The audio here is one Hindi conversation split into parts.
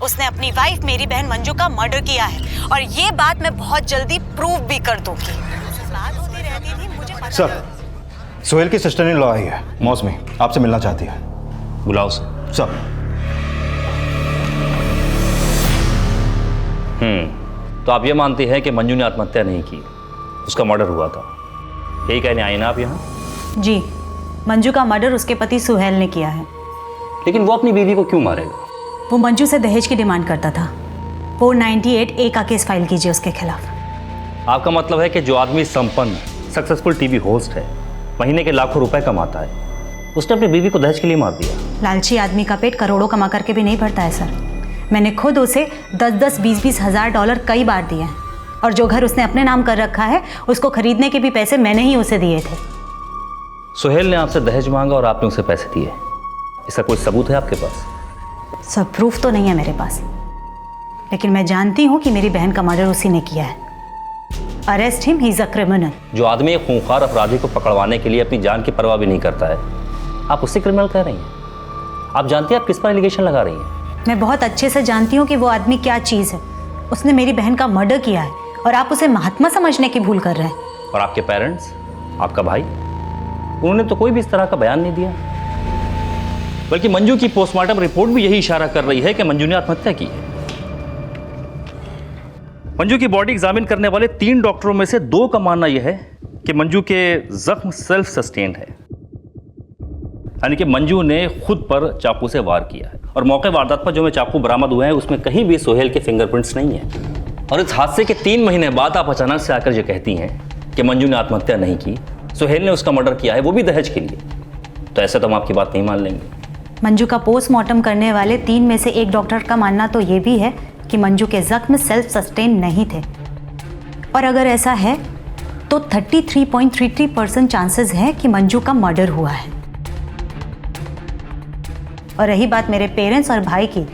उसने अपनी वाइफ मेरी बहन मंजू का मर्डर किया है और ये बात मैं बहुत जल्दी प्रूव भी कर दूंगी। बात होती रहती थी, मुझे पता सर, सोहेल की सिस्टर इन लॉ आई है, मौसमी, आपसे मिलना चाहती है। बुलाओ सर। सर। तो आप ये मानते हैं कि मंजू ने आत्महत्या नहीं की, उसका मर्डर हुआ था, यही कहने आए ना आप यहाँ? जी, मंजू का मर्डर उसके पति सुहेल ने किया है। लेकिन वो अपनी बीवी को क्यों मारेगा? वो मंजू से दहेज की डिमांड करता था। 498A का केस फाइल कीजिए उसके खिलाफ। आपका मतलब है कि जो आदमी संपन्न सक्सेसफुल टीवी होस्ट है, महीने के लाखों रुपए कमाता है, उसने अपनी बीवी को दहेज के लिए मार दिया? लालची आदमी का पेट करोड़ों कमा करके भी नहीं भरता है सर। मैंने खुद उसे 10-10, 20-20 हज़ार डॉलर कई बार दिए हैं और जो घर उसने अपने नाम कर रखा है उसको खरीदने के भी पैसे मैंने ही उसे दिए थे। सुहेल ने आपसे दहेज मांगा और आपने उसे पैसे दिए, इसका कोई सबूत है आपके पास? सर, प्रूफ तो नहीं है मेरे पास, लेकिन मैं जानती हूँ कि मेरी बहन का मर्डर उसी ने किया है। Arrest him, he is a criminal. जो आदमी एक खूंखार अपराधी को पकड़वाने के लिए अपनी जान की परवाह भी नहीं करता है, आप उससे क्रिमिनल कह रही हैं? आप जानती हैं आप किस पर एलिगेशन लगा रही हैं? मैं बहुत अच्छे से जानती हूँ कि वो आदमी क्या चीज़ है। उसने मेरी बहन का मर्डर किया है और आप उसे महात्मा समझने की भूल कर रहे हैं। और आपके पेरेंट्स, आपका भाई, उन्होंने तो कोई भी इस तरह का बयान नहीं दिया, बल्कि मंजू की पोस्टमार्टम रिपोर्ट भी यही इशारा कर रही है कि मंजू ने आत्महत्या की है। मंजू की बॉडी एग्जामिन करने वाले 3 डॉक्टरों में से 2 का मानना यह है कि मंजू के जख्म सेल्फ सस्टेन्ड है, यानी कि मंजू ने खुद पर चाकू से वार किया है। और मौके वारदात पर जो में चाकू बरामद हुए हैं उसमें कहीं भी सोहेल के फिंगरप्रिंट्स नहीं है। और इस हादसे के 3 महीने बाद आप अचानक से आकर ये कहती हैं कि मंजू ने आत्महत्या नहीं की, सोहेल ने उसका मर्डर किया है, वो भी दहेज के लिए, तो ऐसे तो हम आपकी बात नहीं मान लेंगे। मंजू का पोस्टमार्टम करने वाले 3 में से 1 डॉक्टर का मानना तो ये भी है कि मंजू के जख्म सेल्फ सस्टेन नहीं थे, और अगर ऐसा है तो 33.33% चांसेस है कि मंजू का मर्डर हुआ है। और रही बात मेरे पेरेंट्स और भाई की,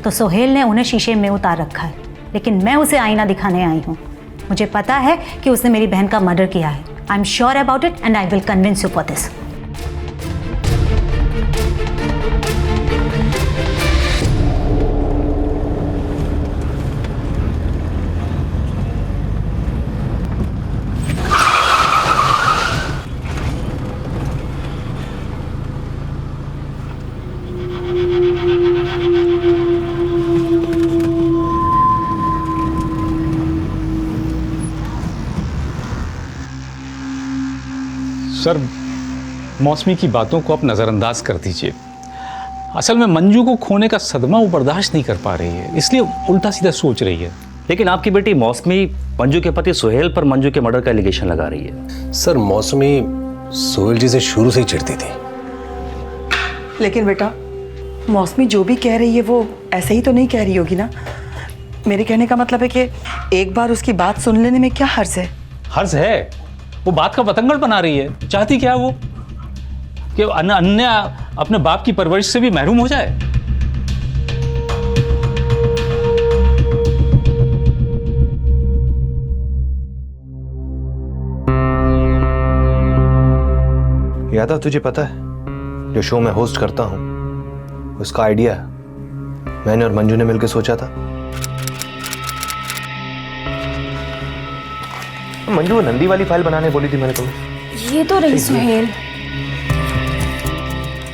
तो सोहेल ने उन्हें शीशे में उतार रखा है, लेकिन मैं उसे आईना दिखाने आई हूँ। मुझे पता है कि उसने मेरी बहन का मर्डर किया है। I am sure about it and I will convince you for this. Sir, मौसमी की बातों को आप नज़रअंदाज कर दीजिए। असल में मंजू को खोने का सदमा वो बर्दाश्त नहीं कर पा रही है, इसलिए उल्टा सीधा सोच रही है। लेकिन आपकी बेटी मौसमी मंजू के पति सोहेल पर मंजू के मर्डर का एलिगेशन लगा रही है। सर, मौसमी सोहेल जी से शुरू से ही चिढ़ती थी। लेकिन बेटा, मौसमी जो भी कह रही है वो ऐसे ही तो नहीं कह रही होगी ना। मेरे कहने का मतलब है कि एक बार उसकी बात सुन लेने में क्या हर्ज है? हर्ज है, वो बात का बतंगड़ बना रही है। चाहती क्या वो कि अन्य अपने बाप की परवरिश से भी महरूम हो जाए। यादव, तुझे पता है जो शो मैं होस्ट करता हूं उसका आइडिया मैंने और मंजू ने मिलकर सोचा था। मंजू नंदी वाली फाइल बनाने बोली थी मैंने तुम्हें। ये तो रही सुहेल।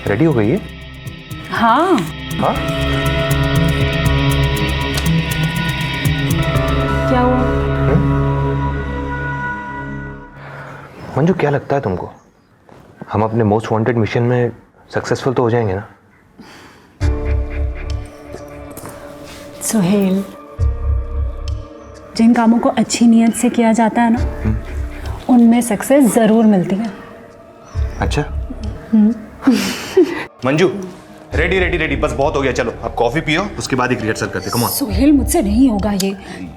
रेडी हो गई है? हाँ। हाँ? क्या हुआ? मंजू, क्या लगता है तुमको हम अपने मोस्ट वांटेड मिशन में सक्सेसफुल तो हो जाएंगे ना? सुहेल, जिन कामों को अच्छी नीयत से किया जाता है ना, उनमें सक्सेस जरूर मिलती है। अच्छा। मंजू, रेडी रेडी रेडी, बस बहुत हो गया, चलो अब कॉफी पियो, उसके बाद ही रिहर्सल करते। Come on. सुहेल, मुझसे नहीं होगा ये।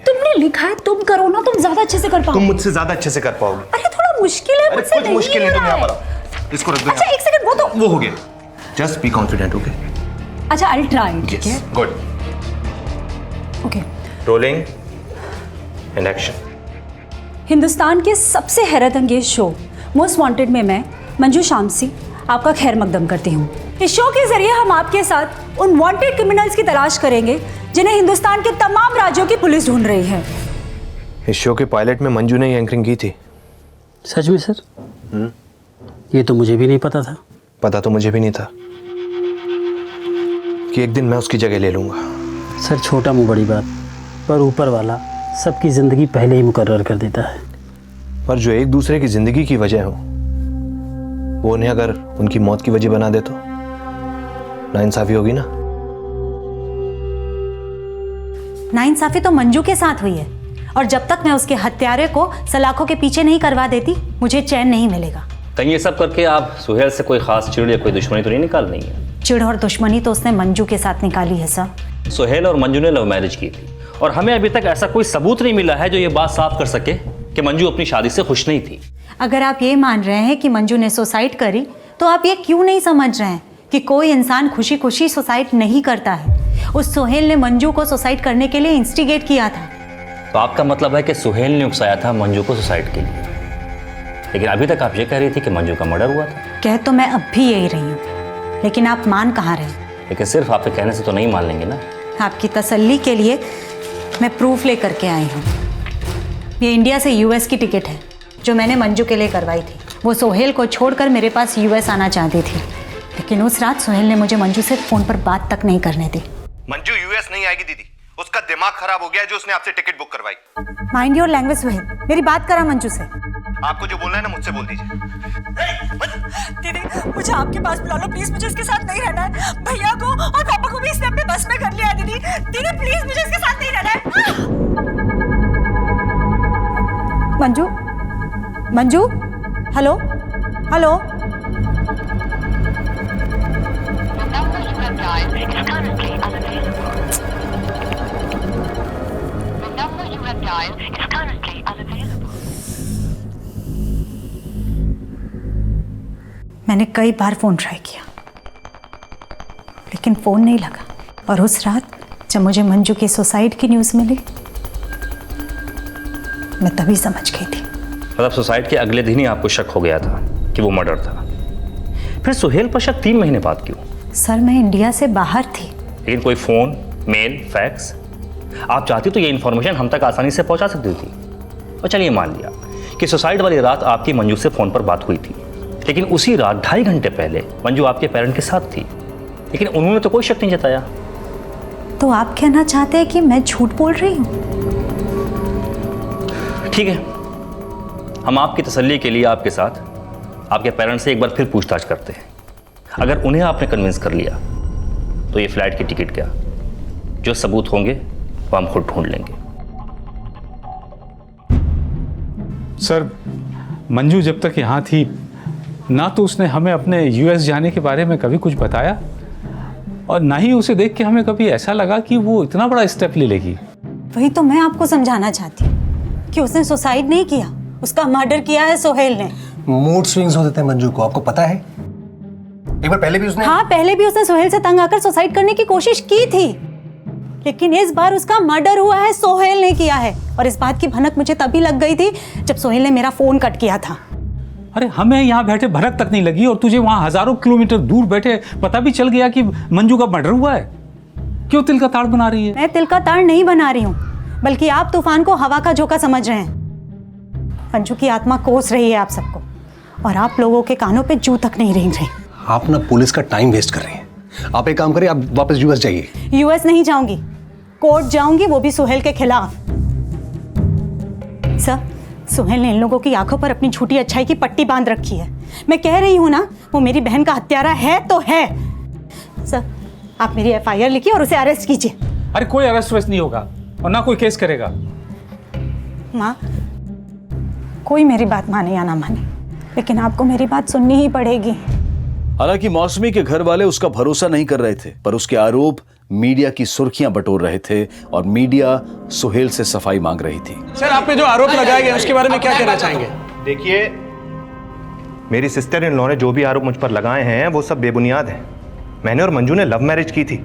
तुमने लिखा है, तुम करो ना, तुम ज्यादा अच्छे से कर पाओगे। तुम मुझसे ज्यादा अच्छे से कर पाओगे। अरे थोड़ा मुश्किल है, मुझसे कुछ मुश्किल नहीं, तुम यहाँ पर आओ, इसको रख दो। अच्छा, एक सेकंड, वो हो गया। Just be confident, okay? अच्छा, आई विल ट्राई। ठीक है, good. Okay. Rolling and action. Hindustan के सबसे हैरत अंगेज शो मोस्ट वांटेड में मैं मंजू शामसी आपका खैर मकदम करती हूँ। इस शो के जरिए हम आपके साथ उन वांटेड क्रिमिनल्स की तलाश करेंगे जिन्हें हिंदुस्तान के तमाम राज्यों की पुलिस ढूंढ रही है। इस शो के पायलट में मंजू ने ही एंकरिंग की थी। सच में सर? ये तो मुझे भी नहीं पता था। पता तो मुझे भी नहीं था कि एक दिन मैं उसकी जगह ले लूंगा। सर छोटा मुंह बड़ी बात, पर ऊपर वाला सबकी ज़िंदगी पहले ही मुकर्रर कर देता है। पर जो एक दूसरे की जिंदगी की वजह हो, वो उन्हें अगर उनकी मौत की वजह बना दे तो नाइंसाफी होगी ना। नाइंसाफी तो मंजू के साथ हुई है, और जब तक मैं उसके हत्यारे को सलाखों के पीछे नहीं करवा देती, मुझे चैन नहीं मिलेगा। कहीं ये सब करके आप सुहेल से कोई खास चिड़ या कोई दुश्मनी तो नहीं निकाल रही है? चिढ़ और दुश्मनी तो उसने मंजू के साथ निकाली है सर। सुहेल और मंजू ने लव मैरिज की थी, और हमें अभी तक ऐसा कोई सबूत नहीं मिला है जो ये बात साफ कर सके कि मंजू अपनी शादी से खुश नहीं थी। अगर आप ये मान रहे हैं कि मंजू ने सुसाइड करी, तो आप ये क्यों नहीं समझ रहे हैं कि कोई इंसान खुशी खुशी सुसाइड नहीं करता है। उस सुहेल ने मंजू को सुसाइड करने के लिए इंस्टिगेट किया था। तो आपका मतलब है कि सुहेल ने उकसाया था मंजू को सुसाइड के लिए, लेकिन अभी तक आप ये कह रही थी कि मंजू का मर्डर हुआ था। कह तो मैं अब भी यही रही हूँ, लेकिन आप मान कहाँ रहे? लेकिन सिर्फ आपके कहने से तो नहीं मान लेंगे ना। आपकी तसल्ली के लिए मैं प्रूफ लेकर के आई हूँ। ये इंडिया से यूएस की टिकट है जो मैंने मंजू के लिए करवाई थी। वो सोहेल को छोड़कर मेरे पास यूएस आना चाहती थी, लेकिन उस रात सोहेल ने मुझे मंजू से फोन पर बात तक नहीं करने दी। मंजू यूएस नहीं आएगी दीदी, उसका दिमाग खराब हो गया है जो उसने आपसे टिकट बुक करवाई। माइंड योर लैंग्वेज सोहेल, मेरी बात करा मंजू से। आपको जो बोलना है ना मुझसे बोल दीजिए। दीदी मुझे आपके पास बुला लो प्लीज, मुझे इसके साथ नहीं रहना है। भैया को और पापा को भी इसने अपने बस में कर लिया है। दीदी दीदी प्लीज मुझे इसके साथ नहीं रहना है। Manju, Manju, hello hello. मैंने कई बार फोन ट्राई किया, लेकिन फोन नहीं लगा। और उस रात जब मुझे मंजू की सुसाइड की न्यूज़ मिली, मैं तभी समझ गई थी। मतलब सुसाइड के अगले दिन ही आपको शक हो गया था कि वो मर्डर था। फिर सुहेल पर शक 3 महीने बाद क्यों? सर मैं इंडिया से बाहर थी। लेकिन कोई फोन, मेल, फैक्स, आप चाहती तो ये इन्फॉर्मेशन हम तक आसानी से पहुंचा सकती थी। और चलिए मान लिया कि सुसाइड वाली रात आपकी मंजू से फोन पर बात हुई थी, लेकिन उसी रात 2.5 घंटे पहले मंजू आपके पेरेंट के साथ थी, लेकिन उन्होंने तो कोई शक नहीं जताया। तो आप कहना चाहते हैं कि मैं झूठ बोल रही हूँ? ठीक है, हम आपकी तसल्ली के लिए आपके साथ आपके पेरेंट्स से एक बार फिर पूछताछ करते हैं। अगर उन्हें आपने कन्विंस कर लिया तो ये फ्लाइट की टिकट क्या, जो सबूत होंगे वो हम खुद ढूंढ लेंगे। सर मंजू जब तक यहाँ थी ना तो उसने हमें अपने यूएस जाने के बारे में कभी कुछ बताया, और ना ही उसे देख के हमें कभी ऐसा लगा कि वो इतना बड़ा स्टेप ले लेगी। वही तो मैं आपको समझाना चाहती हूँ कि उसने सुसाइड नहीं किया, उसका मर्डर किया है सोहेल ने। मूड स्विंग्स होते थे मंजू को, आपको पता है? एक बार पहले भी उसने पहले भी उसने सोहेल से तंग आकर सुसाइड करने की कोशिश की थी, लेकिन इस बार उसका मर्डर हुआ है, सोहेल ने किया है। और इस बात की भनक मुझे तभी लग गई थी जब सोहेल ने मेरा फोन कट किया था। अरे हमें यहाँ बैठे भनक तक नहीं लगी, और तुझे वहाँ हजारों किलोमीटर दूर बैठे पता भी चल गया कि मंजू का मर्डर हुआ है। क्यों तिल का ताड़ बना रही है? मैं तिल का ताड़ नहीं बना रही हूँ, बल्कि आप तूफान को हवा का झोंका समझ रहे हैं। मंजू की आत्मा कोस रही है आप सबको, और आप लोगों के कानों पे जू तक नहीं रेंग रही। आप ना पुलिस का टाइम वेस्ट कर रहे हैं। आप एक काम करिए, आप वापस यूएस जाइए। यूएस नहीं जाऊंगी, कोर्ट जाऊंगी, वो भी सुहेल के खिलाफ। सर सुहेल ने इन लोगों की आंखों पर अपनी झूठी अच्छाई की पट्टी बांध रखी है। मैं कह रही हूं ना, वो मेरी बहन का हत्यारा है तो है। सर आप मेरी एफआईआर लिखिए और उसे अरेस्ट कीजिए। अरे कोई अरेस्ट वेस्ट नहीं होगा और ना कोई केस करेगा। माँ कोई मेरी बात माने या ना माने, लेकिन आपको मेरी बात सुननी ही पड़ेगी। हालांकि मौसमी के घर वाले उसका भरोसा नहीं कर रहे थे, पर उसके आरोप मीडिया की सुर्खियां बटोर रहे थे और मीडिया सुहेल से सफाई मांग रही थी। सर आप पे जो आरोप लगाए गए उसके बारे में क्या कहना चाहेंगे? देखिए, मेरी सिस्टर इन लॉ ने जो भी आरोप मुझ पर लगाए हैं वो सब बेबुनियाद हैं। मैंने और मंजू ने लव मैरिज की थी,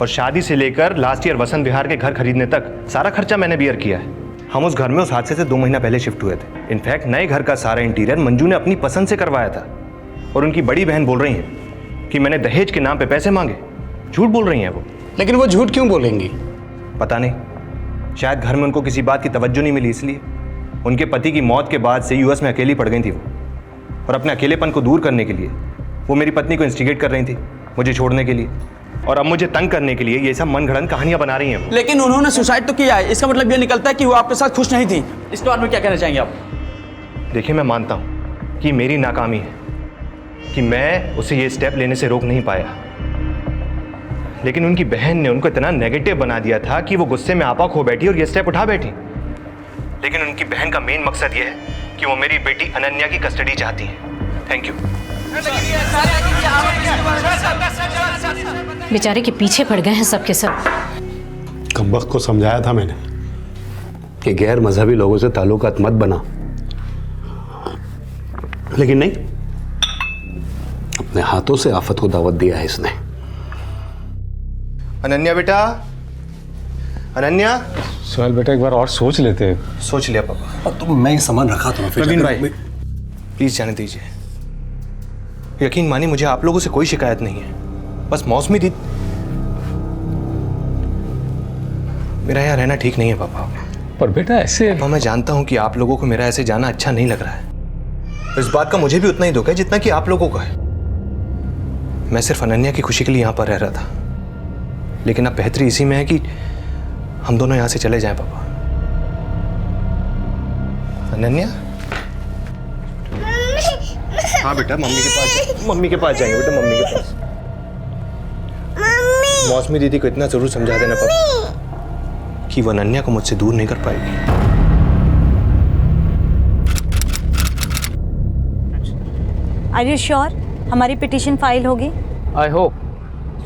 और शादी से लेकर लास्ट ईयर वसंत विहार के घर खरीदने तक सारा खर्चा मैंने बियर किया है। हम उस घर में उस हादसे से 2 महीना पहले शिफ्ट हुए थे। इनफैक्ट नए घर का सारा इंटीरियर मंजू ने अपनी पसंद से करवाया था। और उनकी बड़ी बहन बोल रही हैं कि मैंने दहेज के नाम पे पैसे मांगे। झूठ बोल रही हैं वो। लेकिन वो झूठ क्यों बोलेंगी? पता नहीं, शायद घर में उनको किसी बात की तवज्जो नहीं मिली इसलिए। उनके पति की मौत के बाद से यूएस में अकेली पड़ गई थी वो, और अपने अकेलेपन को दूर करने के लिए वो मेरी पत्नी को इंस्टिगेट कर रही थी मुझे छोड़ने के लिए, और अब मुझे तंग करने के लिए ये सब मनगढ़ंत कहानियां बना रही हैं। लेकिन उन्होंने सुसाइड तो किया है, इसका मतलब ये निकलता है कि वो आपके साथ खुश नहीं थी। इसके बारे में क्या कहना चाहेंगे आप? देखिए, मैं मानता हूं कि मेरी नाकामी है कि मैं उसे ये स्टेप लेने से रोक नहीं पाया, लेकिन उनकी बहन ने उनको इतना नेगेटिव बना दिया था कि वो गुस्से में आपा खो बैठी और ये स्टेप उठा बैठी। लेकिन उनकी बहन का मेन मकसद ये है कि वो मेरी बेटी अनन्या की कस्टडी चाहती हैं। Thank you. बेचारे के पीछे पड़ गए हैं सब के सब। कमबख्त को समझाया था मैंने कि गैर मजहबी लोगों से ताल्लुकात मत बना, लेकिन नहीं, अपने हाथों से आफत को दावत दिया है इसने। अनन्या बेटा, अनन्या। सोहेल बेटा एक बार और सोच लेते। सोच लिया पापा। तो मैं सामान रखा था। प्रवीण भाई प्लीज जाने दीजिए। यकीन मानिए मुझे आप लोगों से कोई शिकायत नहीं है, बस मौसमी दी मेरा यहाँ रहना ठीक नहीं है पापा। पर बेटा ऐसे पापा, मैं जानता हूँ कि आप लोगों को मेरा ऐसे जाना अच्छा नहीं लग रहा है, इस बात का मुझे भी उतना ही दुख है जितना कि आप लोगों का है। मैं सिर्फ अनन्या की खुशी के लिए यहाँ पर रह रहा था, लेकिन अब बेहतरी इसी में है कि हम दोनों यहाँ से चले जाएं पापा। अनन्या। हाँ बेटा, मम्मी के पास जाएंगे बेटा, मम्मी के पास। मौसमी दीदी को इतना जरूर समझा देना पापा कि वो अनन्या को मुझसे दूर नहीं कर पाएगी। आर यू श्योर हमारी पिटीशन फाइल होगी? I hope.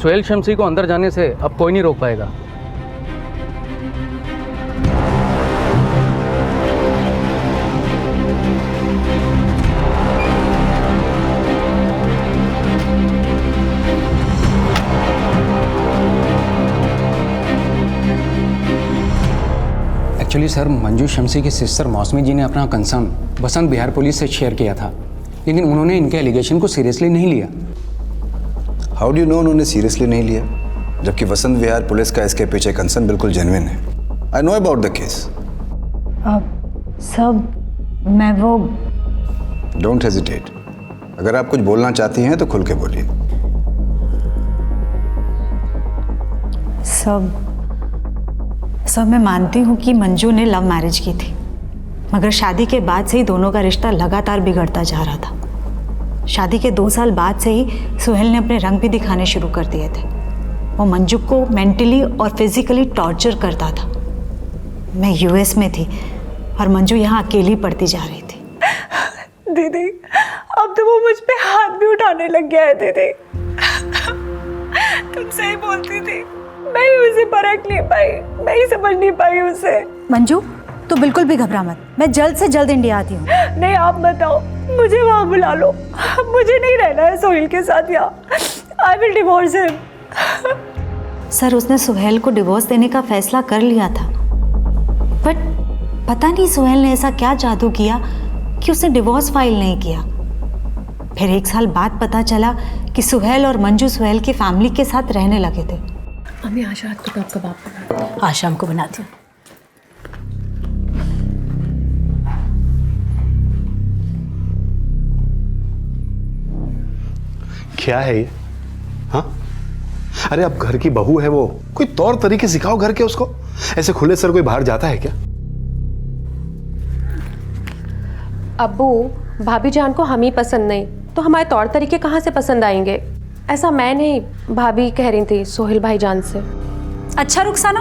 सोहेल शमसी को अंदर जाने से अब कोई नहीं रोक पाएगा। एक्चुअली सर, मंजू शमसी की सिस्टर मौसमी जी ने अपना कंसर्न बसंत बिहार पुलिस से शेयर किया था, लेकिन उन्होंने इनके एलिगेशन को सीरियसली नहीं लिया। हाउ डू यू नो उन्होंने सीरियसली नहीं लिया, जबकि वसंत विहार पुलिस का इसके पीछे कंसर्न बिल्कुल जेन्युइन है। I know about the case. सब मैं वो। डोंट हेजिटेट, अगर आप कुछ बोलना चाहती हैं तो खुल के बोलिए। सब मैं मानती हूँ कि मंजू ने लव मैरिज की थी, मगर शादी के बाद से ही दोनों का रिश्ता लगातार बिगड़ता जा रहा था। शादी के 2 साल बाद से ही सोहेल ने अपने रंग भी दिखाने शुरू कर दिए थे। वो मंजू को मेंटली और फिजिकली टॉर्चर करता था। मैं यूएस में थी और मंजू यहाँ अकेली पड़ती जा रही थी। दीदी, अब तो वो मुझ पे हाथ भी उठाने लग गया है। दीदी, तुम सही बोलती थी, मैं ही उसे परख नहीं पाई, मैं ही समझ नहीं पाई उसे। मंजू, तो बिल्कुल भी घबरा मत, मैं जल्द से जल्द इंडिया आती हूँ। नहीं, आप बताओ, मुझे वहाँ बुला लो। मुझे नहीं रहना है सोहेल के साथ यहाँ। I will divorce him. Sir, उसने सोहेल को डिवोर्स देने का फैसला कर लिया था, बट पता नहीं सोहेल ने ऐसा क्या जादू किया कि उसने डिवोर्स फाइल नहीं किया। फिर 1 साल बाद पता चला कि सोहेल और मंजू सोहेल की फैमिली के साथ रहने लगे थे। अम्मी, आज रात को कब कबाब बनाती? आज शाम को बनाती हूँ। क्या है ये? हाँ, अरे अब घर की बहू है वो, कोई तौर तरीके सिखाओ घर के उसको। ऐसे खुले सर कोई बाहर जाता है क्या? अब्बू, भाभी जान को हम ही पसंद नहीं तो हमारे तौर तरीके कहाँ से पसंद आएंगे? ऐसा मैं नहीं, भाभी कह रही थी सोहेल भाई जान से। अच्छा रुखसाना,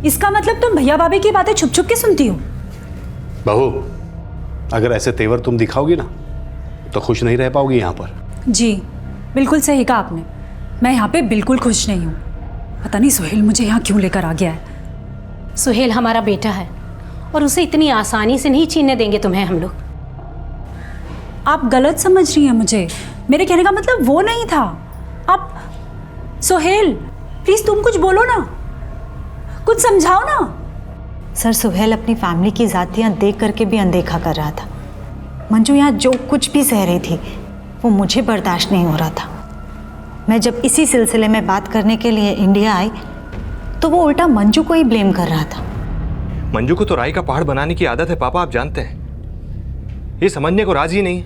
इसका मतलब तुम भैया भाभी की बातें छुप छुप के सुनती हो? बहू, अगर ऐसे तेवर तुम दिखाओगी ना तो खुश नहीं रह पाओगी यहाँ पर। जी बिल्कुल सही कहा आपने, मैं यहाँ पे बिल्कुल खुश नहीं हूँ। पता नहीं सोहेल मुझे यहाँ क्यों लेकर आ गया है। सोहेल हमारा बेटा है और उसे इतनी आसानी से नहीं छीनने देंगे तुम्हें हम लोग। आप गलत समझ रही हैं मुझे, मेरे कहने का मतलब वो नहीं था। आप सोहेल, प्लीज तुम कुछ बोलो ना, कुछ समझाओ ना। सर, सोहेल अपनी फैमिली की जातियां देख करके भी अनदेखा कर रहा था। मंजू यहाँ जो कुछ भी सह रही थी वो मुझे बर्दाश्त नहीं हो रहा था। मैं जब इसी सिलसिले में बात करने के लिए इंडिया आई तो वो उल्टा मंजू को ही ब्लेम कर रहा था। मंजू को तो राई का पहाड़ बनाने की आदत है पापा, आप जानते हैं। ये समझने को राजी नहीं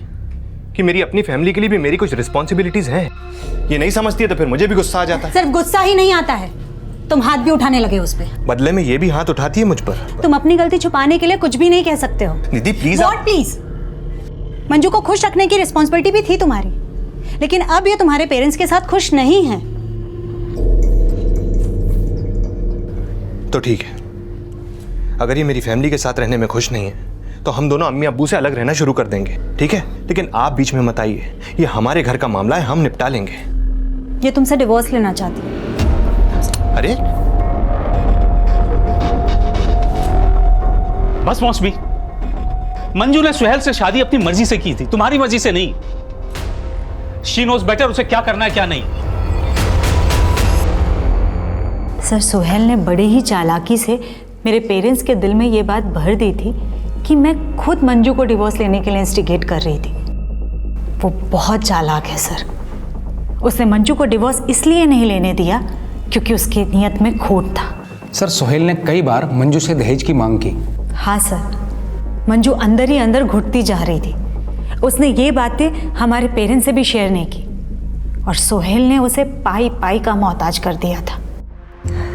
कि मेरी अपनी फैमिली के लिए भी मेरी कुछ रिस्पॉन्सिबिलिटीज हैं। ये नहीं समझती है तो फिर मुझे भी गुस्सा आ जाता है। सिर्फ गुस्सा ही नहीं आता है, तुम हाथ भी उठाने लगे उस पे। बदले में ये भी हाथ उठाती है मुझ पर। तुम अपनी गलती छुपाने के लिए कुछ भी नहीं कह सकते हो। दीदी प्लीज। What please? मंजू को खुश रखने की रिस्पॉन्सिबिलिटी भी थी तुम्हारी, लेकिन अब ये तुम्हारे पेरेंट्स के साथ खुश नहीं है। तो ठीक है, अगर ये मेरी फैमिली के साथ रहने में खुश नहीं है तो हम दोनों अम्मी अब्बू से अलग रहना शुरू कर देंगे, ठीक है? लेकिन आप बीच में मत आइए, ये हमारे घर का मामला है, हम निपटा लेंगे। ये तुमसे डिवोर्स लेना चाहती है। अरे बस मौसमी, मंजू ने सुहेल से शादी अपनी मर्जी से की थी, तुम्हारी मर्जी से नहीं। शी नोज बेटर उसे क्या करना है क्या नहीं। सर, सुहेल ने बड़े ही चालाकी से मेरे पेरेंट्स के दिल में ये बात भर दी थी कि मैं खुद मंजू को डिवोर्स लेने के लिए इंस्टिगेट कर रही थी। वो बहुत चालाक है सर। उसने मंजू को डिवोर्स इसलिए नहीं लेने दिया क्योंकि उसकी नीयत में खोट था। सर, सोहेल ने कई बार मंजू से दहेज की मांग की। हाँ सर, मंजू अंदर ही अंदर घुटती जा रही थी। उसने ये बातें हमारे पेरेंट्स से भी शेयर नहीं की और सोहेल ने उसे पाई पाई का मोहताज कर दिया था।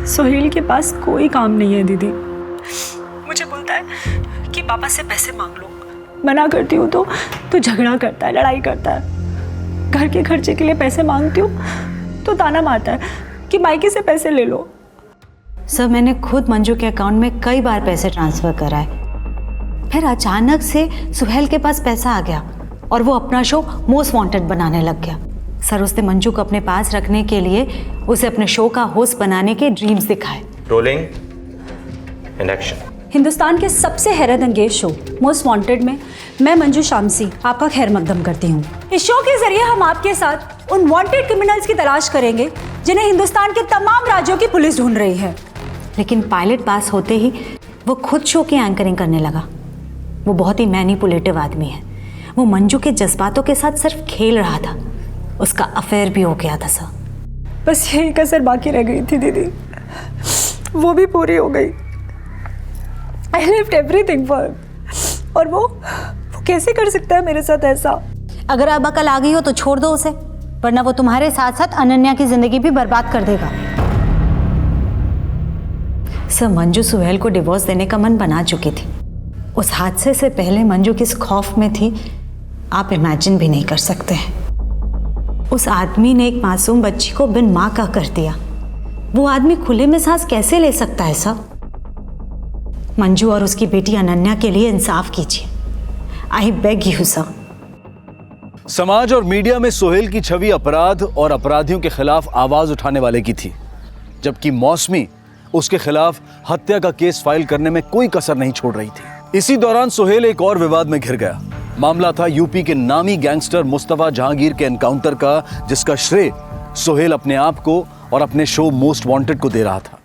सोहेल के पास कोई काम नहीं है दीदी। मुझे बोलता है कि पापा से पैसे मांग लो, मना करती हूँ तो झगड़ा करता है, लड़ाई करता है। घर के खर्चे के लिए पैसे मांगती हूँ तो ताना मारता है कि मायके से पैसे ले लो। सर, मैंने खुद मंजू के अकाउंट में कई बार पैसे ट्रांसफ़र कराए, फिर अचानक से सुहेल के पास पैसा आ गया और वो अपना शो मोस्ट वांटेड बनाने लग गया। सर, उसने मंजू को अपने पास रखने के लिए उसे अपने शो का होस्ट बनाने के ड्रीम्स दिखाए। Rolling and action. हिंदुस्तान के सबसे हैरत अंगेज शो मोस्ट वांटेड में मैं मंजू शामसी आपका खैर मकदम करती हूँ। इस शो के जरिए हम आपके साथ उन वांटेड क्रिमिनल्स की तलाश करेंगे जिन्हें हिंदुस्तान के तमाम राज्यों की पुलिस ढूंढ रही है। लेकिन पायलट पास होते ही वो खुद शो की एंकरिंग करने लगा। वो बहुत ही मैनिपुलेटिव आदमी है। वो मंजू के जज्बातों के साथ सिर्फ खेल रहा था। उसका अफेयर भी हो गया था सर। बस यही कसर बाकी रह गई थी दीदी, वो भी पूरी हो गई। आई लिव्ड एवरीथिंग फॉर, और वो कैसे कर सकता है मेरे साथ ऐसा? अगर अब अकल आ गई हो तो छोड़ दो उसे, वरना वो तुम्हारे साथ साथ अनन्या की जिंदगी भी बर्बाद कर देगा। सर, मंजू सुहेल को डिवोर्स देने का मन बना चुकी थी। उस हादसे से पहले मंजू किस खौफ में थी आप इमेजिन भी नहीं कर सकते हैं। उस आदमी ने एक मासूम बच्ची को बिन माँ का कर दिया। वो आदमी खुले में सांस कैसे ले सकता है सर? मंजू और उसकी बेटी अनन्या के लिए इंसाफ कीजिए। I beg you sir. समाज और मीडिया में सोहेल की छवि अपराध और अपराधियों के खिलाफ आवाज उठाने वाले की थी, जबकि मौसमी उसके खिलाफ हत्या का केस फाइल करने में कोई कसर नहीं छोड़ रही थी। इसी दौरान सोहेल एक और विवाद में घिर गया। मामला था यूपी के नामी गैंगस्टर मुस्तफा जहांगीर के एनकाउंटर का, जिसका श्रेय सोहेल अपने आप को और अपने शो मोस्ट वांटेड को दे रहा था।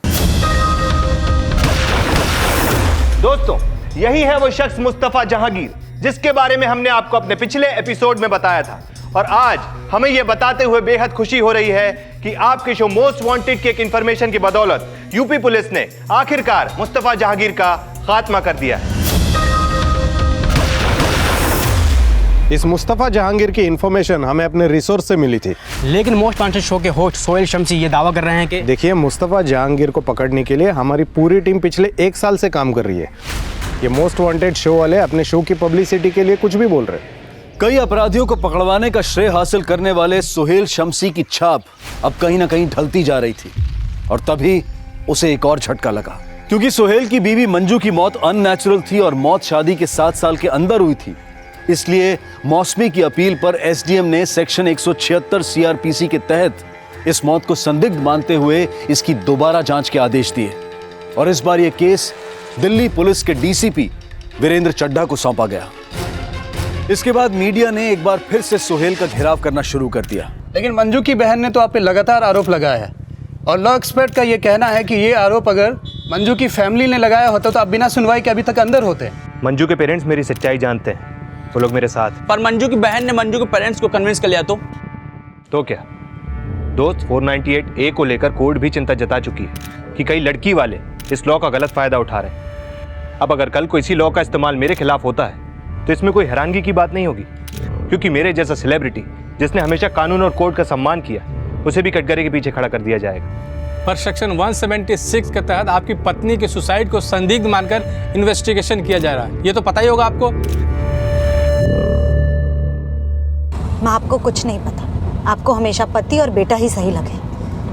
दोस्तों, यही है वो शख्स मुस्तफा जहांगीर जिसके बारे में हमने आपको अपने पिछले एपिसोड में बताया था, और आज हमें यह बताते हुए बेहद खुशी हो रही है कि आपके शो मोस्ट वांटेड की एक इंफॉर्मेशन की बदौलत यूपी पुलिस ने आखिरकार मुस्तफा जहांगीर का खात्मा कर दिया है। इस मुस्तफा जहांगीर की इंफॉर्मेशन हमें अपने रिसोर्स से मिली थी, लेकिन मोस्ट वांटेड शो के होस्ट सोहेल शमसी ये दावा कर रहे हैं कि देखिए, मुस्तफा जहांगीर को पकड़ने के लिए हमारी पूरी टीम पिछले 1 साल से काम कर रही है। ये मोस्ट वांटेड शो वाले अपने शो की पब्लिसिटी के लिए कुछ भी बोल रहे हैं। कई अपराधियों को पकड़वाने का श्रेय हासिल करने वाले सोहेल शमसी की छाप अब कहीं ना कहीं ढलती जा रही थी, और तभी उसे एक और झटका लगा, क्योंकि सोहेल की बीवी मंजू की मौत अननेचुरल थी और मौत शादी के 7 साल के अंदर हुई थी। इसलिए मौसमी की अपील पर एसडीएम ने सेक्शन 176 सीआरपीसी के तहत इस मौत को संदिग्ध मानते हुए इसकी दोबारा जांच के आदेश दिए, और इस बार यह केस दिल्ली पुलिस के डीसीपी वीरेंद्र चड्ढा को सौंपा गया। इसके बाद मीडिया ने एक बार फिर से सोहेल का घेराव करना शुरू कर दिया। लेकिन मंजू की बहन ने तो आप पे लगातार आरोप लगाया है, और लॉ एक्सपर्ट का यह कहना है कि ये आरोप अगर मंजू की फैमिली ने लगाया होता तो आप बिना सुनवाई के अभी तक अंदर होते। मंजू के पेरेंट्स मेरी सच्चाई जानते हैं, वो लोग मेरे साथ। पर मंजू की बहन ने मंजू के पेरेंट्स को कन्विंस कर लिया तो क्या दोस्त 498A को लेकर कोर्ट भी चिंता जता चुकी है कि कई लड़की वाले इस लॉ का गलत फायदा उठा रहे हैं। अब अगर कल को इसी लॉ का इस्तेमाल मेरे खिलाफ होता है तो इसमें कोई हैरानगी की बात नहीं होगी, क्योंकि मेरे जैसा सेलिब्रिटी जिसने हमेशा कानून और कोर्ट का सम्मान किया उसे भी कटघरे के पीछे खड़ा कर दिया जाएगा। पर सेक्शन 176 के तहत आपकी पत्नी के सुसाइड को संदिग्ध मानकर इन्वेस्टिगेशन किया जा रहा है, ये तो पता ही होगा आपको। माँ, आपको कुछ नहीं पता। आपको हमेशा पति और बेटा ही सही लगे।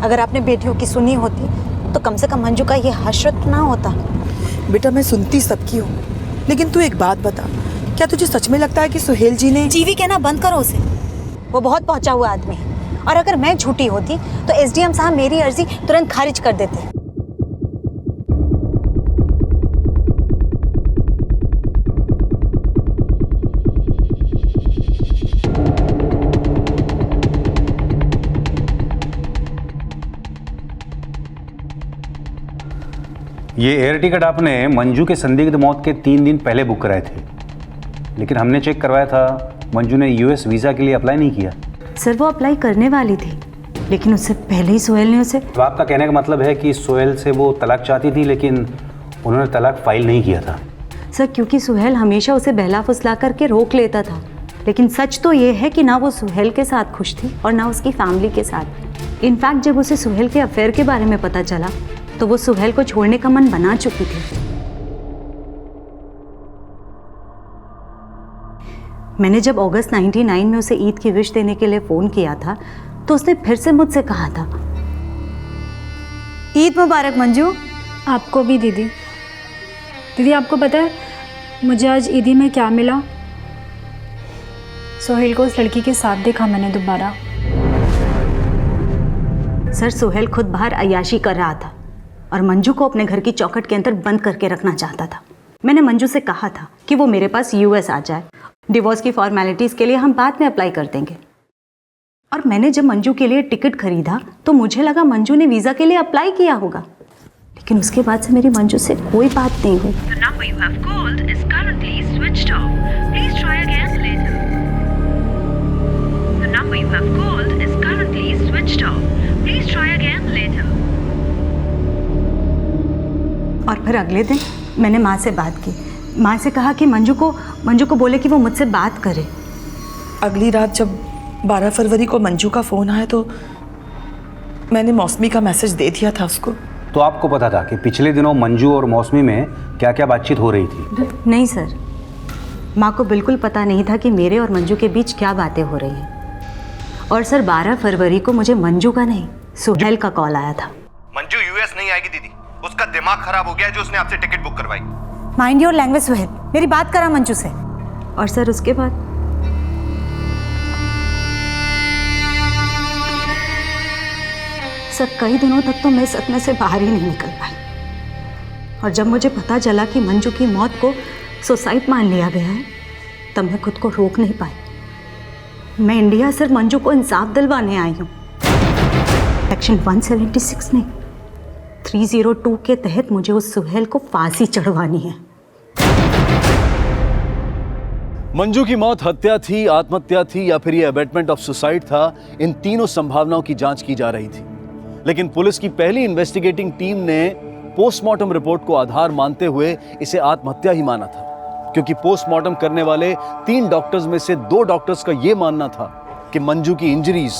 अगर आपने बेटियों की सुनी होती तो कम से कम मंजू का ये हश्रत ना होता। बेटा मैं सुनती सबकी हूँ, लेकिन तू एक बात बता, क्या तुझे सच में लगता है कि सुहेल जी ने? जीवी कहना बंद करो उसे। वो बहुत पहुंचा हुआ आदमी है, और अगर मैं झूठी होती तो एसडीएम साहब मेरी अर्जी तुरंत खारिज कर देते। ये एयर टिकट आपने मंजू के संदिग्ध मौत के 3 दिन पहले बुक कराए थे, लेकिन हमने चेक करवाया था मंजू ने यूएस वीज़ा के लिए अप्लाई नहीं किया। सर वो अप्लाई करने वाली थी, लेकिन उससे पहले ही सोहेल ने उसे। तो आपका कहने का मतलब है कि सोहेल से वो तलाक चाहती थी, लेकिन उन्होंने तलाक फाइल नहीं किया था। सर क्योंकि सुहेल हमेशा उसे बहला फुसला करके रोक लेता था, लेकिन सच तो ये है कि ना वो सुहेल के साथ खुश थी और ना उसकी फैमिली के साथ। इनफैक्ट जब उसे सुहेल के अफेयर के बारे में पता चला तो वो सुहेल को छोड़ने का मन बना चुकी थी। मैंने जब अगस्त 99 में उसे ईद की विश देने के लिए फ़ोन किया था तो उसने फिर से मुझसे कहा था, ईद मुबारक मंजू। आपको भी दीदी। दीदी आपको पता है मुझे आज ईदी में क्या मिला? सोहेल को उस लड़की के साथ देखा मैंने दोबारा। सर सोहेल खुद बाहर अय्याशी कर रहा था और मंजू को अपने घर की चौखट के अंदर बंद करके रखना चाहता था। मैंने मंजू से कहा था कि वो मेरे पास यूएस आ जाए, डिवोर्स की फॉर्मेलिटीज़ के लिए हम बाद में अप्लाई कर देंगे। और मैंने जब मंजू के लिए टिकट खरीदा तो मुझे लगा मंजू ने वीज़ा के लिए अप्लाई किया होगा, लेकिन उसके बाद से मेरी मंजू से कोई बात नहीं हुई। और फिर अगले दिन मैंने माँ से बात की। माँ से कहा कि मंजू को बोले कि वो मुझसे बात करे। अगली रात जब 12 फरवरी को मंजू का फ़ोन आया तो मैंने मौसमी का मैसेज दे दिया था उसको। तो आपको पता था कि पिछले दिनों मंजू और मौसमी में क्या क्या बातचीत हो रही थी? नहीं सर, माँ को बिल्कुल पता नहीं था कि मेरे और मंजू के बीच क्या बातें हो रही हैं। और सर 12 फरवरी को मुझे मंजू का नहीं सुहेल का कॉल आया था। मंजू यूएस नहीं आएगी दीदी, उसका दिमाग खराब हो गया है जो उसने आपसे टिकट बुक करवाई। माइंड योर लैंग्वेज सुहेल, मेरी बात करा मंजू से। और सर उसके बाद सर कई दिनों तक तो मैं सदमे से बाहर ही नहीं निकल पाई। और जब मुझे पता चला कि मंजू की मौत को सुसाइड मान लिया गया है तब मैं खुद को रोक नहीं पाई। मैं इंडिया सिर्फ मंजू को इंसाफ दिलवाने आई हूँ। सेक्शन 176 नहीं 302 के तहत मुझे उस सुहेल को फांसी चढ़वानी है। मंजू की मौत हत्या थी, आत्महत्या थी या फिर ये अबेटमेंट ऑफ सुसाइड था, इन तीनों संभावनाओं की जांच की जा रही थी। लेकिन पुलिस की पहली इन्वेस्टिगेटिंग टीम ने पोस्टमार्टम रिपोर्ट को आधार मानते हुए इसे आत्महत्या ही माना था, क्योंकि पोस्टमार्टम करने वाले 3 डॉक्टर्स में से 2 डॉक्टर्स का यह मानना था कि मंजू की इंजरीज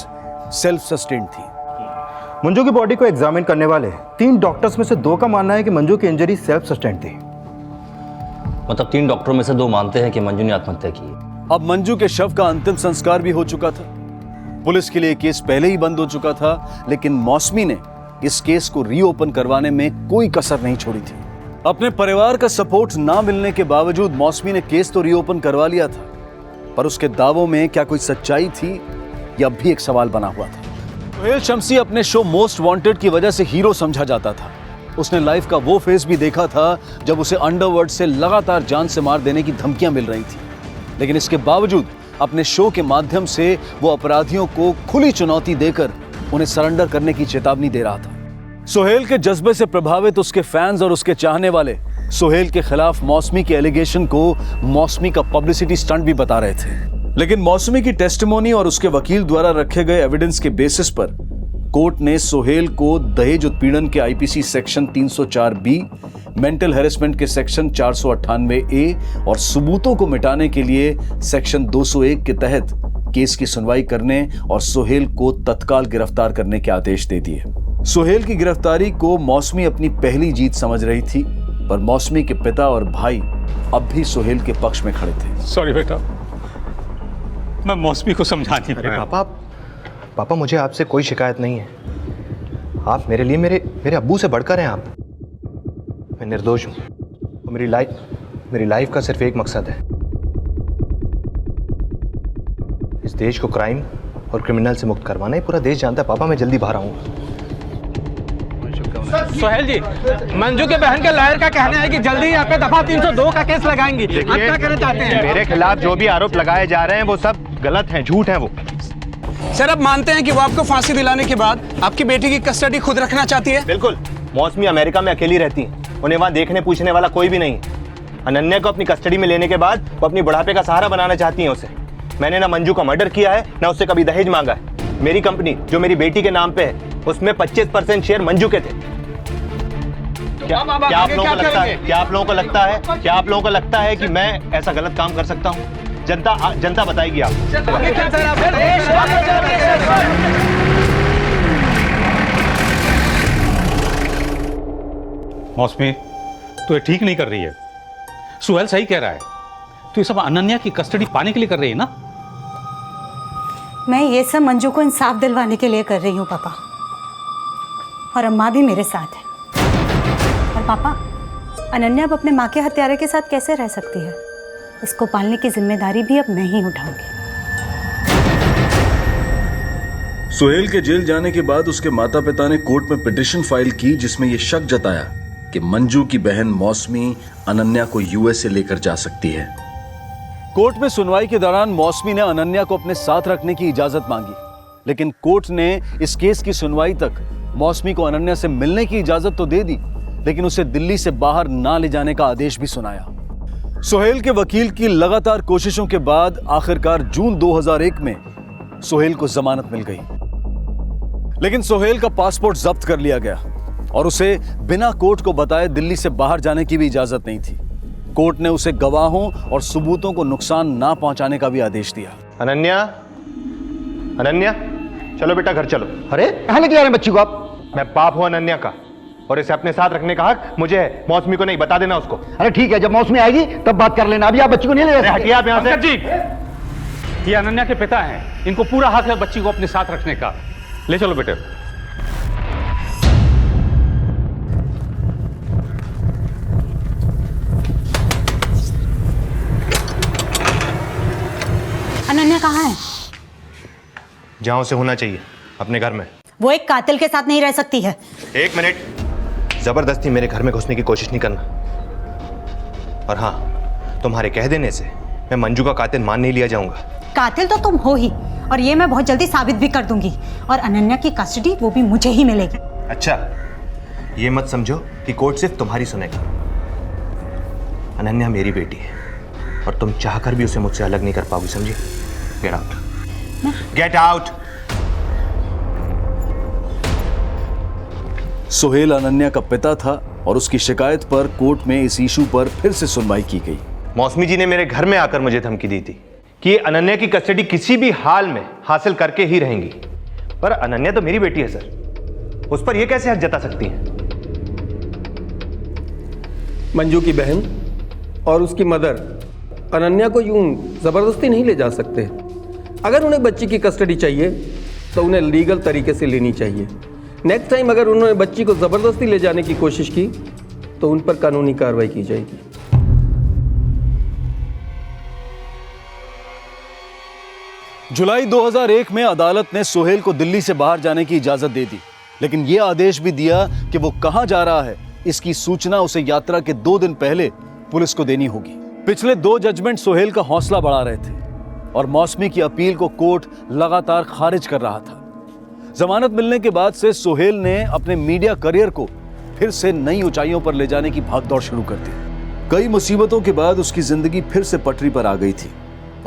सेल्फ सस्टेन्ड थी। मंजू की बॉडी को एग्जामिन करने वाले 3 डॉक्टर्स में से 2 का मानना है कि मंजू की इंजरी सेल्फ सस्टेन्ड थी। मतलब 3 डॉक्टरों में से 2 मानते हैं कि मंजू ने आत्महत्या की है। अब मंजू के शव का अंतिम संस्कार भी हो चुका था। पुलिस के लिए केस पहले ही बंद हो चुका था, लेकिन मौसमी ने इस केस को रीओपन करवाने में कोई कसर नहीं छोड़ी थी। अपने परिवार का सपोर्ट ना मिलने के बावजूद मौसमी ने केस तो रीओपन करवा लिया था, पर उसके दावों में क्या कोई सच्चाई थी, यह भी एक सवाल बना हुआ था। सोहेल शम्सी अपने शो मोस्ट वांटेड की वजह से हीरो समझा जाता था। उसने लाइफ का वो फेस भी देखा था जब उसे अंडरवर्ल्ड से लगातार जान से मार देने की धमकियां मिल रही थी, लेकिन इसके बावजूद अपने शो के माध्यम से वो अपराधियों को खुली चुनौती देकर उन्हें सरेंडर करने की चेतावनी दे रहा था। सोहेल के जज्बे से प्रभावित उसके फैंस और उसके चाहने वाले सोहेल के खिलाफ मौसमी के एलिगेशन को मौसमी का पब्लिसिटी स्टंट भी बता रहे थे। लेकिन मौसमी की टेस्टिमोनी और उसके वकील द्वारा रखे गए एविडेंस के बेसिस पर कोर्ट ने सोहेल को दहेज उत्पीड़न के IPC section 304 B, mental harassment के सेक्शन 498 ए और सबूतों को मिटाने के लिए सेक्शन 201 के तहत केस की सुनवाई करने और सोहेल को तत्काल गिरफ्तार करने के आदेश दे दिए। सोहेल की गिरफ्तारी को मौसमी अपनी पहली जीत समझ रही थी, पर मौसमी के पिता और भाई अब भी सोहेल के पक्ष में खड़े थे। सॉरी बेटा, मैं मौसमी को समझा नहीं पाया। पापा मुझे आपसे कोई शिकायत नहीं है। आप मेरे लिए मेरे अब्बू से बढ़कर हैं। आप, मैं निर्दोष हूं और मेरी लाइफ का सिर्फ एक मकसद है, इस देश को क्राइम और क्रिमिनल से मुक्त करवाना। ही पूरा देश जानता है पापा, मैं जल्दी बाहर आऊंगा। सोहेल जी, मंजू के बहन के लॉयर का कहना है कि जल्दी यहाँ पे दफा 302 का केस लगाएंगे। आप क्या करना चाहते हैं? मेरे खिलाफ जो भी आरोप लगाए जा रहे हैं वो सब गलत हैं, झूठ हैं वो। सर, अब मानते हैं कि वो आपको फांसी दिलाने के बाद आपकी बेटी की कस्टडी खुद रखना चाहती है? बिल्कुल। मौसमी अमेरिका में अकेली रहती है, उन्हें वहां देखने पूछने वाला कोई भी नहीं। अनन्या को अपनी कस्टडी में लेने के बाद वो अपनी बुढ़ापे का सहारा बनाना चाहती है उसे। मैंने ना मंजू का मर्डर किया है, ना उससे कभी दहेज मांगा है। मेरी कंपनी जो मेरी बेटी के नाम पे है, उसमें 25% शेयर मंजू के थे। क्या आप लोगों को लगता है कि मैं ऐसा गलत काम कर सकता हूँ? जनता बताएगी आप। मौसमी, तू ये ठीक नहीं कर रही है। सुहेल सही कह रहा है, तू ये सब अनन्या की कस्टडी पाने के लिए कर रही है ना? मैं ये सब मंजू को इंसाफ दिलवाने के लिए कर रही हूँ पापा, और अम्मा भी मेरे साथ है। और पापा, अनन्या अब अपने माँ के हत्यारे के साथ कैसे रह सकती है? इसको पालने की जिम्मेदारी भी अब मैं ही उठाऊंगी। सोहेल के जेल जाने के बाद उसके माता पिता ने कोर्ट में पिटीशन फाइल की, जिसमें यह शक जताया कि मंजू की बहन मौसमी अनन्या को यूएस से लेकर जा सकती है। कोर्ट में सुनवाई के दौरान मौसमी ने अनन्या को अपने साथ रखने की इजाजत मांगी, लेकिन कोर्ट ने इस केस की सुनवाई तक मौसमी को अनन्या से मिलने की इजाजत तो दे दी, लेकिन उसे दिल्ली से बाहर ना ले जाने का आदेश भी सुनाया। सोहेल के वकील की लगातार कोशिशों के बाद आखिरकार जून 2001 में सोहेल को जमानत मिल गई, लेकिन सोहेल का पासपोर्ट जब्त कर लिया गया और उसे बिना कोर्ट को बताए दिल्ली से बाहर जाने की भी इजाजत नहीं थी। कोर्ट ने उसे गवाहों और सबूतों को नुकसान ना पहुंचाने का भी आदेश दिया। अनन्या, चलो बेटा घर चलो। अरे कहाँ लेके जा रहे हैं बच्ची को आप? मैं बाप हूं अनन्या का, और इसे अपने साथ रखने का हक मुझे है। मौसमी को नहीं, बता देना उसको। अरे ठीक है, जब मौसमी आएगी तब बात कर लेना, अभी आप बच्ची को नहीं ले सकते। हटिए आप यहाँ से। जी, ये अनन्या के पिता हैं, इनको पूरा हक है बच्ची को अपने साथ रखने का। ले चलो बेटे। अनन्या कहाँ है? जहां उसे होना चाहिए, अपने घर में। वो एक कातिल के साथ नहीं रह सकती है। एक मिनट, जबरदस्ती मेरे घर में घुसने की कोशिश नहीं करना। और हाँ, तुम्हारे कह देने से मैं मंजू का कातिल मान नहीं लिया जाऊंगा। कातिल तो तुम हो ही, और ये मैं बहुत जल्दी साबित भी कर दूंगी, और अनन्या की कस्टडी वो भी मुझे ही मिलेगी। अच्छा, ये मत समझो कि कोर्ट सिर्फ तुम्हारी सुनेगा। अनन्या मेरी बेटी है, और तुम चाहकर भी उसे मुझसे अलग नहीं कर पाओगी, समझी? Get out, get out. Sohail Ananya का पिता था और उसकी शिकायत पर कोर्ट में इस इशू पर फिर से सुनवाई की गई। मौसमी जी ने मेरे घर में आकर मुझे धमकी दी थी कि अनन्या की कस्टडी किसी भी हाल में हासिल करके ही रहेंगी। पर अनन्या तो मेरी बेटी है सर, उस पर यह कैसे हक जता सकती है? मंजू की बहन और उसकी मदर अनन्या को यूं जबरदस्ती नहीं ले जा सकते। अगर उन्हें बच्ची की कस्टडी चाहिए तो उन्हें लीगल तरीके से लेनी चाहिए। नेक्स्ट टाइम अगर उन्होंने बच्ची को जबरदस्ती ले जाने की कोशिश की तो उन पर कानूनी कार्रवाई की जाएगी। जुलाई 2001 में अदालत ने सोहेल को दिल्ली से बाहर जाने की इजाजत दे दी, लेकिन यह आदेश भी दिया कि वो कहां जा रहा है इसकी सूचना उसे यात्रा के 2 दिन पहले पुलिस को देनी होगी। पिछले 2 जजमेंट सोहेल का हौसला बढ़ा रहे थे और मौसमी की अपील को कोर्ट लगातार खारिज कर रहा था। जमानत मिलने के बाद से सोहेल ने अपने मीडिया करियर को फिर से नई ऊंचाइयों पर ले जाने की भागदौड़ शुरू कर दी। कई मुसीबतों के बाद उसकी जिंदगी फिर से पटरी पर आ गई थी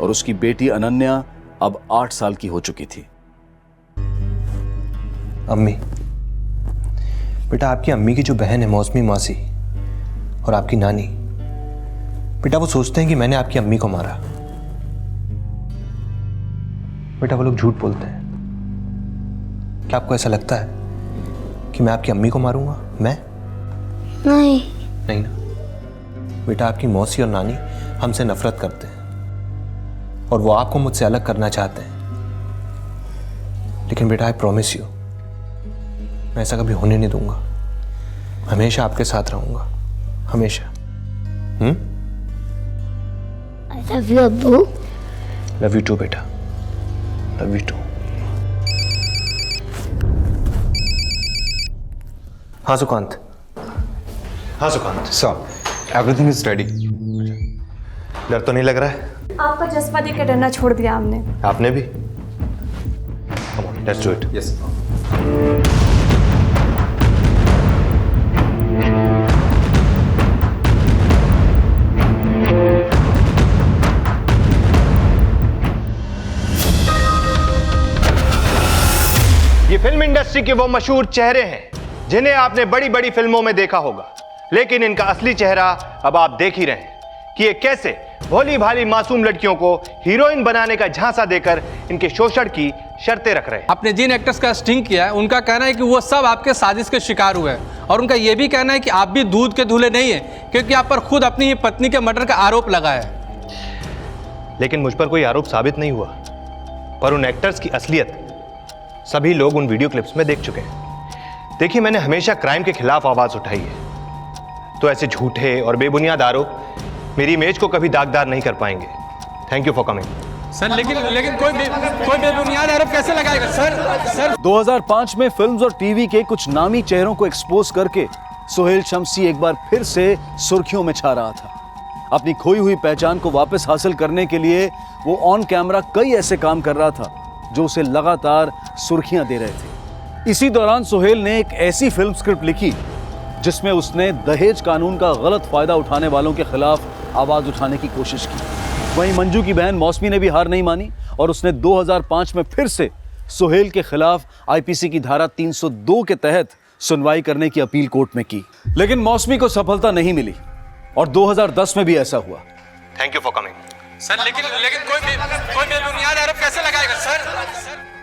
और उसकी बेटी अनन्या अब 8 साल की हो चुकी थी। अम्मी, बेटा आपकी अम्मी की जो बहन है मौसमी मासी और आपकी नानी, बेटा वो सोचते हैं कि मैंने आपकी अम्मी को मारा। बेटा वो लोग झूठ बोलते हैं। क्या आपको ऐसा लगता है कि मैं आपकी अम्मी को मारूंगा? मैं नहीं ना बेटा, आपकी मौसी और नानी हमसे नफरत करते हैं और वो आपको मुझसे अलग करना चाहते हैं। लेकिन बेटा आई प्रॉमिस यू, मैं ऐसा कभी होने नहीं दूंगा। हमेशा आपके साथ रहूंगा, हमेशा। आई लव यू अब्बू। लव यू टू बेटा, लव यू टू। हाँ सुकांत। हाँ Sukant. Sir, everything is ready. डर तो नहीं लग रहा है? आपका जज्बा देख के डरना छोड़ दिया हमने। आपने भी? Come on, let's do it. Yes. ये फिल्म इंडस्ट्री के वो मशहूर चेहरे हैं जिन्हें आपने बड़ी बड़ी फिल्मों में देखा होगा, लेकिन इनका असली चेहरा अब आप देख ही रहे हैं कि ये कैसे भोली भाली मासूम लड़कियों को हीरोइन बनाने का झांसा देकर इनके शोषण की शर्तें रख रहे हैं। आपने जिन एक्टर्स का स्टिंग किया है उनका कहना है कि वो सब आपके साजिश के शिकार हुए हैं और उनका यह भी कहना है कि आप भी दूध के धुले नहीं है क्योंकि आप पर खुद अपनी ही पत्नी के मर्डर का आरोप लगा है। लेकिन मुझ पर कोई आरोप साबित नहीं हुआ, पर उन एक्टर्स की असलियत सभी लोग उन वीडियो क्लिप्स में देख चुके हैं। देखिए, मैंने हमेशा क्राइम के खिलाफ आवाज उठाई है, तो ऐसे झूठे और बेबुनियाद आरोप मेरी इमेज को कभी दागदार नहीं कर पाएंगे। Thank you for coming. Sir लेकिन कोई बेबुनियाद आरोप कैसे लगाएगा सर? 2005 में फिल्म्स और टीवी के कुछ नामी चेहरों को एक्सपोज करके सोहेल शम्सी एक बार फिर से सुर्खियों में छा रहा था। अपनी खोई हुई पहचान को वापस हासिल करने के लिए वो ऑन कैमरा कई ऐसे काम कर रहा था जो उसे लगातार सुर्खियां दे रहे थे। इसी दौरान सोहेल ने एक ऐसी फिल्म स्क्रिप्ट लिखी जिसमें उसने दहेज कानून का गलत फायदा उठाने वालों के खिलाफ आवाज उठाने की कोशिश की। वहीं मंजू की बहन मौसमी ने भी हार नहीं मानी और उसने 2005 में फिर से सोहेल के खिलाफ आईपीसी की धारा 302 के तहत सुनवाई करने की अपील कोर्ट में की, लेकिन मौसमी को सफलता नहीं मिली और 2010 में भी ऐसा हुआ। Thank you for coming. Sir लेकिन कोई बेबुनियाद आरोप कैसे लगाएगा सर?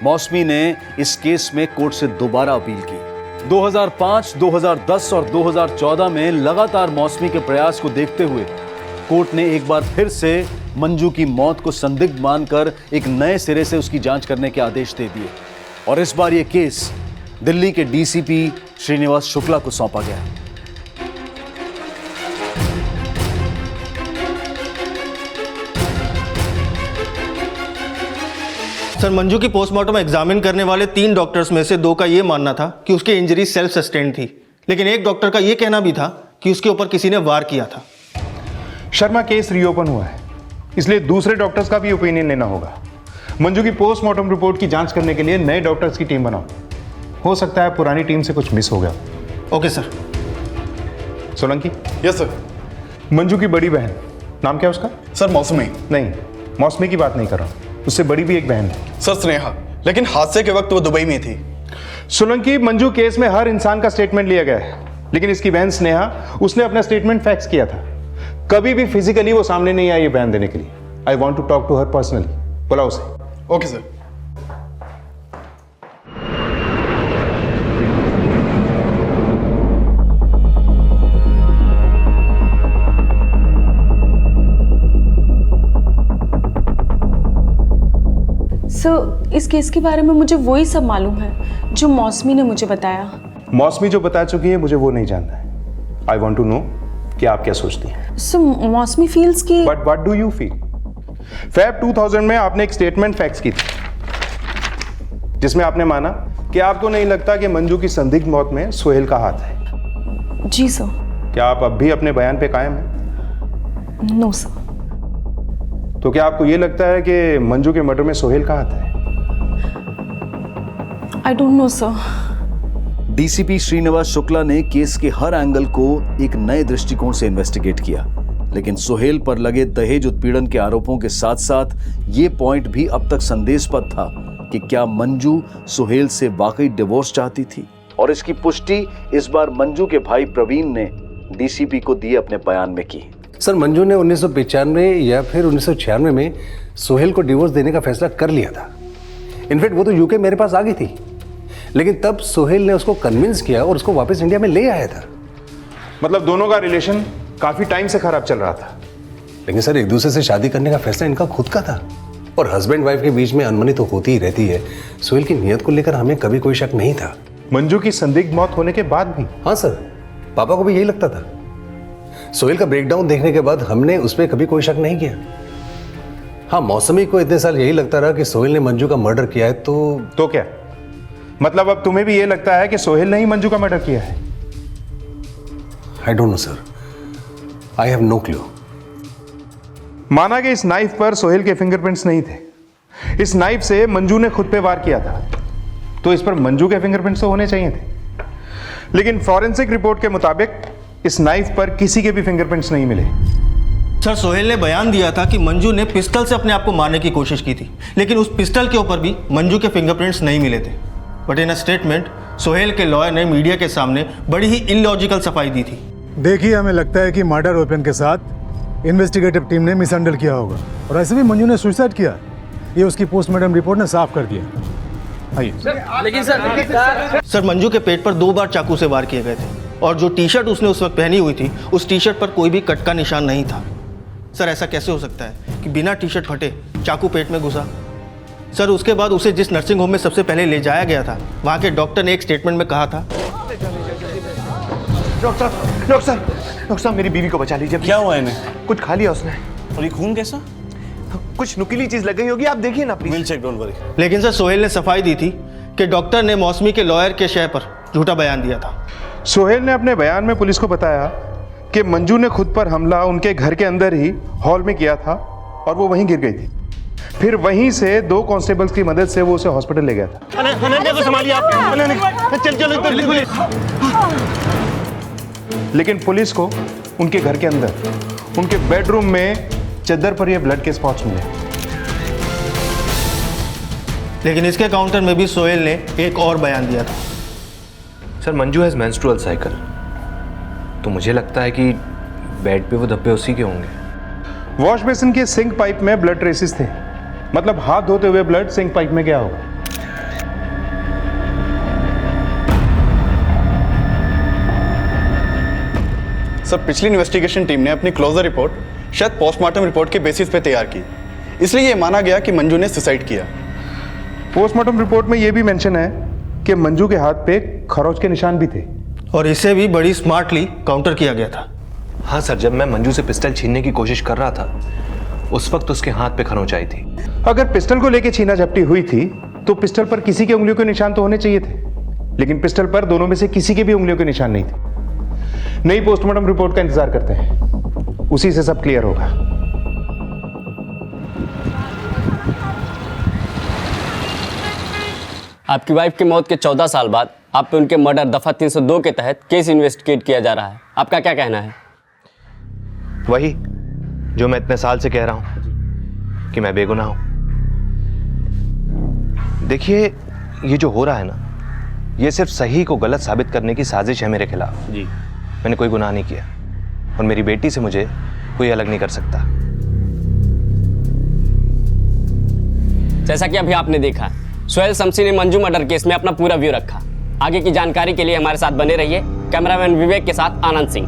मौसमी ने इस केस में कोर्ट से दोबारा अपील की। 2005, 2010 और 2014 में लगातार मौसमी के प्रयास को देखते हुए कोर्ट ने एक बार फिर से मंजू की मौत को संदिग्ध मानकर एक नए सिरे से उसकी जांच करने के आदेश दे दिए और इस बार यह केस दिल्ली के डीसीपी श्रीनिवास शुक्ला को सौंपा गया। सर, मंजू की पोस्टमार्टम एग्जामिन करने वाले 3 डॉक्टर्स में से 2 का यह मानना था कि उसकी इंजरी सेल्फ सस्टेन्ड थी, लेकिन एक डॉक्टर का यह कहना भी था कि उसके ऊपर किसी ने वार किया था। शर्मा, केस रीओपन हुआ है, इसलिए दूसरे डॉक्टर्स का भी ओपिनियन लेना होगा। मंजू की पोस्टमार्टम रिपोर्ट की जांच करने के लिए नए डॉक्टर्स की टीम बनाओ। हो सकता है पुरानी टीम से कुछ मिस हो गया। Okay sir. Solanki. Yes sir. Manju की बड़ी बहन, नाम क्या उसका? सर मौसमी। नहीं, मौसमी की बात नहीं कर रहा हूं, उससे बड़ी भी एक बहन है। सर स्नेहा, लेकिन हादसे के वक्त वो दुबई में थी। सोलंकी, मंजू केस में हर इंसान का स्टेटमेंट लिया गया है, लेकिन इसकी बहन स्नेहा, उसने अपना स्टेटमेंट फैक्स किया था। कभी भी फिजिकली वो सामने नहीं आई ये बयान देने के लिए। I want to talk to her personally. बुलाओ उसे। Okay sir. इस केस के बारे में मुझे वही सब मालूम है जो मौसमी ने मुझे बताया। मौसमी जो बता चुकी है मुझे वो नहीं जानना है। आई वॉन्ट टू नो कि आप क्या सोचती हैं। सो मौसमी फील्स की। But what do you feel? Feb 2000 में आपने एक स्टेटमेंट फैक्स की थी जिसमें आपने माना कि आपको नहीं लगता कि मंजू की संदिग्ध मौत में सोहेल का हाथ है। जी सर। क्या आप अब भी अपने बयान पे कायम हैं? No sir. तो क्या आपको यह लगता है कि मंजू के मर्डर में सोहेल का हाथ है? I don't know sir. DCP Srinivas Shukla ने केस के हर एंगल को एक नए दृष्टिकोण से इन्वेस्टिगेट किया, लेकिन सुहेल पर लगे दहेज उत्पीड़न के आरोपों के साथ साथ ये पॉइंट भी अब तक संदेशपद था कि क्या मंजू सुहेल से वाकई डिवोर्स चाहती थी। और इसकी पुष्टि इस बार मंजू के भाई प्रवीण ने डीसीपी को दिए अपने बयान में की। सर, मंजू ने 1995 या फिर 1996 में सोहेल को डिवोर्स देने का फैसला कर लिया था। इनफैक्ट वो तो यूके मेरे पास आ गई थी, लेकिन तब सोहेल ने उसको कन्विंस किया और उसको वापस इंडिया में ले आया था। मतलब दोनों का रिलेशन काफी टाइम से खराब चल रहा था। लेकिन सर, एक दूसरे से शादी करने का फैसला इनका खुद का था, और हस्बैंड वाइफ के बीच में अनबनी तो होती ही रहती है। सोहेल की नीयत को लेकर हमें कभी कोई शक नहीं था। मंजू की संदिग्ध मौत होने के बाद भी? हाँ सर, पापा को भी यही लगता था। सोहेल का ब्रेकडाउन देखने के बाद हमने उस पर कभी कोई शक नहीं किया। हाँ, मौसमी को इतने साल यही लगता रहा कि सोहेल ने मंजू का मर्डर किया है। तो क्या मतलब अब तुम्हें भी ये लगता है कि सोहेल ने ही मंजू का मर्डर किया है? I don't know sir, I have no clue. माना कि इस नाइफ पर सोहेल के फिंगरप्रिंट्स नहीं थे, इस नाइफ से मंजू ने खुद पे वार किया था, तो इस पर मंजू के फिंगरप्रिंट्स तो होने चाहिए थे। लेकिन फॉरेंसिक रिपोर्ट के मुताबिक इस नाइफ पर किसी के भी फिंगरप्रिंट्स नहीं मिले। सर, सोहेल ने बयान दिया था कि मंजू ने पिस्टल से अपने आप को मारने की कोशिश की थी, लेकिन उस पिस्टल के ऊपर भी मंजू के फिंगरप्रिंट्स नहीं मिले थे। But in a statement Sohail के लॉयर ने मीडिया के सामने बड़ी ही इलॉजिकल सफाई दी थी। देखिए, हमें लगता है कि मर्डर वेपन के साथ इन्वेस्टिगेटिव टीम ने मिसहैंडल किया होगा, और ऐसे भी मंजू ने सुसाइड किया, ये उसकी पोस्टमार्टम रिपोर्ट ने साफ कर दिया। लेकिन सर, मंजू के पेट पर 2 बार चाकू से वार किए गए थे, और जो टी शर्ट उसने उस वक्त पहनी हुई थी, उस टी शर्ट पर कोई भी कट का निशान नहीं था। सर, ऐसा कैसे हो सकता है कि बिना टी शर्ट फटे चाकू पेट में घुसा? सर, उसके बाद उसे जिस नर्सिंग होम में सबसे पहले ले जाया गया था, वहाँ के डॉक्टर ने एक स्टेटमेंट में कहा था, डॉक्टर साहब मेरी बीवी को बचा लीजिए। क्या हुआ इन्हें? कुछ खा लिया उसने। और ये खून कैसा? कुछ नुकीली चीज लग गई होगी, आप देखिए ना please. Will check, don't worry. लेकिन सर, सोहेल ने सफाई दी थी कि डॉक्टर ने मौसमी के लॉयर के शय पर झूठा बयान दिया था। सोहेल ने अपने बयान में पुलिस को बताया कि मंजू ने खुद पर हमला उनके घर के अंदर ही हॉल में किया था, और वो वहीं गिर गई थी। फिर वहीं से 2 कांस्टेबल्स की मदद से वो उसे हॉस्पिटल ले गया था। अनन्या को संभालिए आप। चल लेकिन पुलिस को उनके घर के अंदर, उनके बेडरूम में चद्दर पर ये ब्लड के स्पॉट्स मिले। लेकिन इसके काउंटर में भी सोहेल ने एक और बयान दिया था। Sir, Manju has menstrual cycle, तो मुझे लगता है कि बेड पे वो धब्बे उसी के होंगे। वॉश बेसिन के सिंक पाइप में ब्लड ट्रेसेस थे, मतलब हाथ धोते हुए ब्लड सिंक पाइप में गया होगा। सर, पिछली इन्वेस्टिगेशन टीम ने अपनी क्लोजर रिपोर्ट शायद पोस्टमार्टम रिपोर्ट के बेसिस पे तैयार की, इसलिए ये माना गया कि मंजू ने सुसाइड किया। पोस्टमार्टम रिपोर्ट में यह भी मेंशन है कि मंजू के हाथ पे खरोच के निशान भी थे, और इसे भी बड़ी स्मार्टली काउंटर किया गया था। हाँ सर, जब मैं मंजू से पिस्टल छीनने की कोशिश कर रहा था, उस वक्त उसके हाथ पे खरोंच आई थी। अगर पिस्टल को लेके छीना झपटी हुई थी तो पिस्टल पर किसी के उंगलियों के निशान तो होने चाहिए थे, लेकिन पिस्टल पर दोनों में से किसी के भी उंगलियों के निशान नहीं थे। नई पोस्टमार्टम रिपोर्ट का इंतजार करते हैं, उसी से सब क्लियर होगा। आपकी वाइफ की मौत के 14 साल बाद आप पे उनके मर्डर दफा 302 के तहत केस इन्वेस्टिगेट किया जा रहा है, आपका क्या कहना है? वही जो मैं इतने साल से कह रहा हूं कि मैं बेगुनाह हूं। देखिए, ये जो हो रहा है ना, ये सिर्फ सही को गलत साबित करने की साजिश है मेरे खिलाफ। जी, मैंने कोई गुनाह नहीं किया, और मेरी बेटी से मुझे कोई अलग नहीं कर सकता। जैसा कि अभी आपने देखा, सोहेल शमसी ने मंजू मर्डर केस में अपना पूरा व्यू रखा। आगे की जानकारी के लिए हमारे साथ बने रहिए। कैमरामैन विवेक के साथ आनंद सिंह।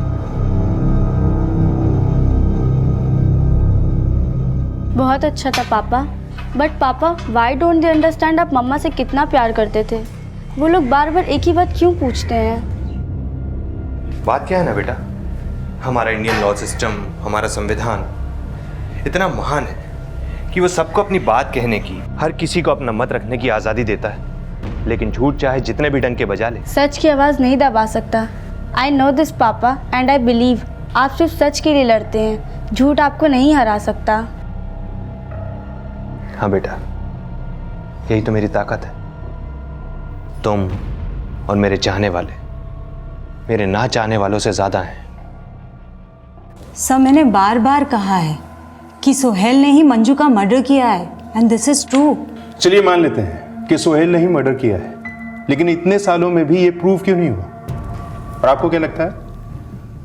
बहुत अच्छा था पापा, बट पापा वाई डोंट दे अंडरस्टैंड आप मम्मा से कितना प्यार करते थे? वो लोग बार बार एक ही बात क्यों पूछते हैं? बात क्या है ना बेटा, हमारा इंडियन लॉ सिस्टम, हमारा संविधान इतना महान है कि वो सबको अपनी बात कहने की, हर किसी को अपना मत रखने की आज़ादी देता है, लेकिन झूठ चाहे जितने भी डंके बजा ले, सच की आवाज़ नहीं दबा सकता। आई नो दिस पापा एंड आई बिलीव आप सिर्फ सच के लिए लड़ते हैं, झूठ आपको नहीं हरा सकता। हाँ बेटा, यही तो मेरी ताकत है। तुम और मेरे चाहने वाले मेरे ना चाहने वालों से ज्यादा हैं। सर मैंने बार बार कहा है कि सोहेल ने ही मंजू का मर्डर किया है एंड दिस इज ट्रू। चलिए मान लेते हैं कि सोहेल ने ही मर्डर किया है, लेकिन इतने सालों में भी ये प्रूव क्यों नहीं हुआ? और आपको क्या लगता है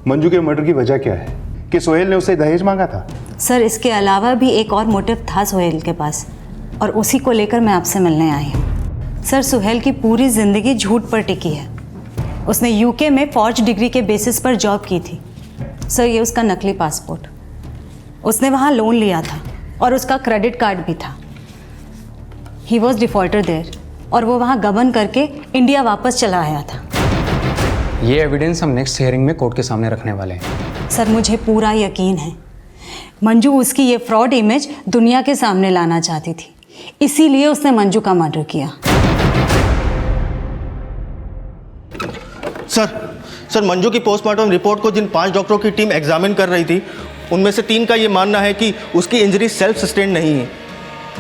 मंजू के मर्डर की वजह क्या है? कि सोहेल ने उससे दहेज मांगा था? सर इसके अलावा भी एक और मोटिव था सोहेल के पास और उसी को लेकर मैं आपसे मिलने आई हूँ। सर सोहेल की पूरी ज़िंदगी झूठ पर टिकी है। उसने यूके में फॉर्ज डिग्री के बेसिस पर जॉब की थी। सर ये उसका नकली पासपोर्ट, उसने वहाँ लोन लिया था और उसका क्रेडिट कार्ड भी था। ही वॉज डिफॉल्टर देयर और वो वहाँ गबन करके इंडिया वापस चला आया था। ये एविडेंस हम नेक्स्ट हियरिंग में कोर्ट के सामने रखने वाले हैं। सर मुझे पूरा यकीन है मंजू उसकी ये फ्रॉड इमेज दुनिया के सामने लाना चाहती थी, इसीलिए उसने मंजू का मर्डर किया। सर मंजू की पोस्टमार्टम रिपोर्ट को जिन 5 डॉक्टरों की टीम एग्जामिन कर रही थी उनमें से 3 का ये मानना है कि उसकी इंजरी सेल्फ सस्टेन्ड नहीं है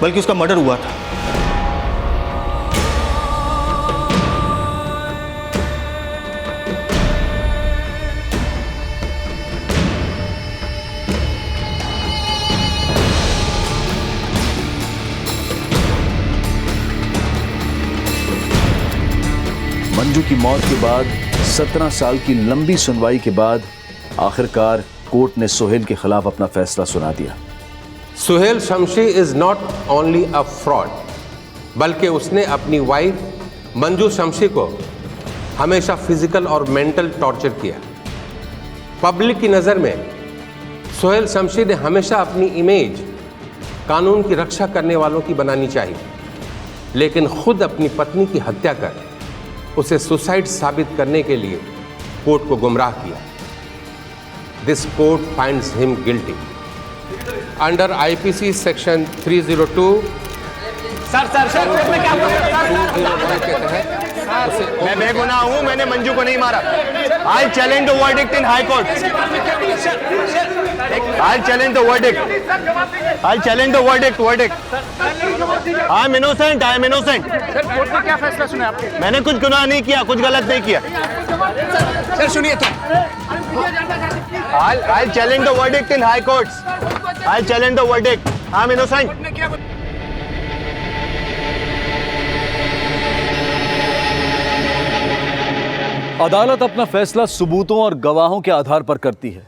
बल्कि उसका मर्डर हुआ था। मंजू की मौत के बाद 17 साल की लंबी सुनवाई के बाद आखिरकार कोर्ट ने सोहेल के खिलाफ अपना फैसला सुना दिया। Suhail Shamshi is not only a fraud, बल्कि उसने अपनी वाइफ मंजू शमशी को हमेशा फिजिकल और मेंटल टॉर्चर किया। पब्लिक की नज़र में सुहेल शमशी ने हमेशा अपनी इमेज कानून की रक्षा करने वालों की बनानी चाहिए, लेकिन खुद अपनी पत्नी की हत्या कर उसे सुसाइड साबित करने के लिए कोर्ट को गुमराह किया। This court finds him guilty under IPC section 302। Sir मैं क्या मैं बेगुनाह हूं, मैंने मंजू को नहीं मारा। I challenge the verdict in high court. I challenge the verdict. I challenge the verdict. I am innocent. I am innocent. Sir court ने क्या फैसला सुना आपके? मैंने कुछ गुनाह नहीं किया, कुछ गलत नहीं किया। सर सुनिए तो। I challenge the verdict in high courts. I challenge the verdict. I am innocent. अदालत अपना फैसला सबूतों और गवाहों के आधार पर करती है,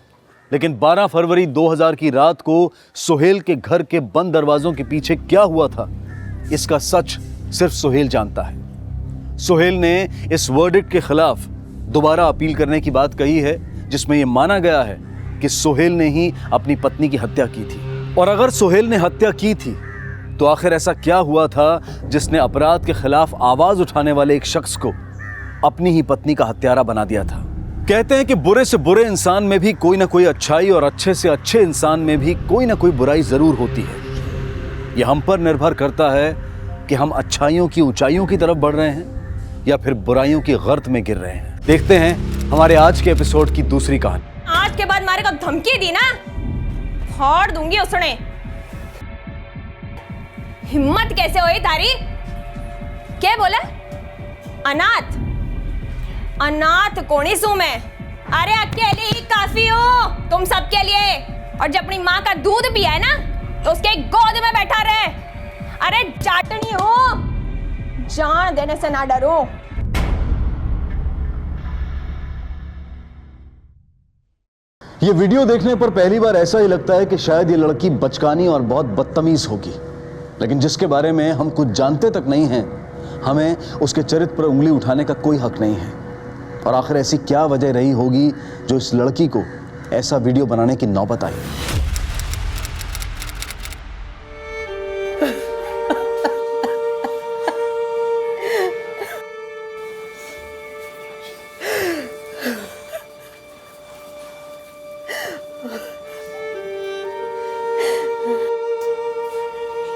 लेकिन 12 फरवरी 2000 की रात को सोहेल के घर के बंद दरवाजों के पीछे क्या हुआ था, इसका सच सिर्फ सोहेल जानता है। सोहेल ने इस वर्डिक्ट के खिलाफ दोबारा अपील करने की बात कही है, जिसमें यह माना गया है कि सोहेल ने ही अपनी पत्नी की हत्या की थी। और अगर सोहेल ने हत्या की थी तो आखिर ऐसा क्या हुआ था जिसने अपराध के खिलाफ आवाज उठाने वाले एक शख्स को अपनी ही पत्नी का हत्यारा बना दिया था। कहते हैं कि बुरे से बुरे इंसान में भी कोई ना कोई अच्छाई और अच्छे से अच्छे इंसान में भी कोई ना कोई बुराई जरूर होती है। यह हम पर निर्भर करता है कि हम अच्छाइयों की ऊंचाइयों की तरफ बढ़ रहे हैं या फिर बुराइयों की गर्त में गिर रहे हैं। देखते हैं हमारे आज के एपिसोड की दूसरी कहानी। आज के बाद मारे को धमकी दी ना, फोड़ दूंगी उसने। हिम्मत कैसे हुई तारी? क्या बोला? अनाथ अनाथ कोनी सू मैं? अरे अकेले ही काफी हो तुम सबके लिए। और जब अपनी माँ का दूध पिया है ना तो उसके गोद में बैठा रहे। अरे चाटनी हो, जान देने से ना डरो। ये वीडियो देखने पर पहली बार ऐसा ही लगता है कि शायद ये लड़की बचकानी और बहुत बदतमीज होगी, लेकिन जिसके बारे में हम कुछ जानते तक नहीं हैं, हमें उसके चरित्र पर उंगली उठाने का कोई हक नहीं है। और आखिर ऐसी क्या वजह रही होगी जो इस लड़की को ऐसा वीडियो बनाने की नौबत आई।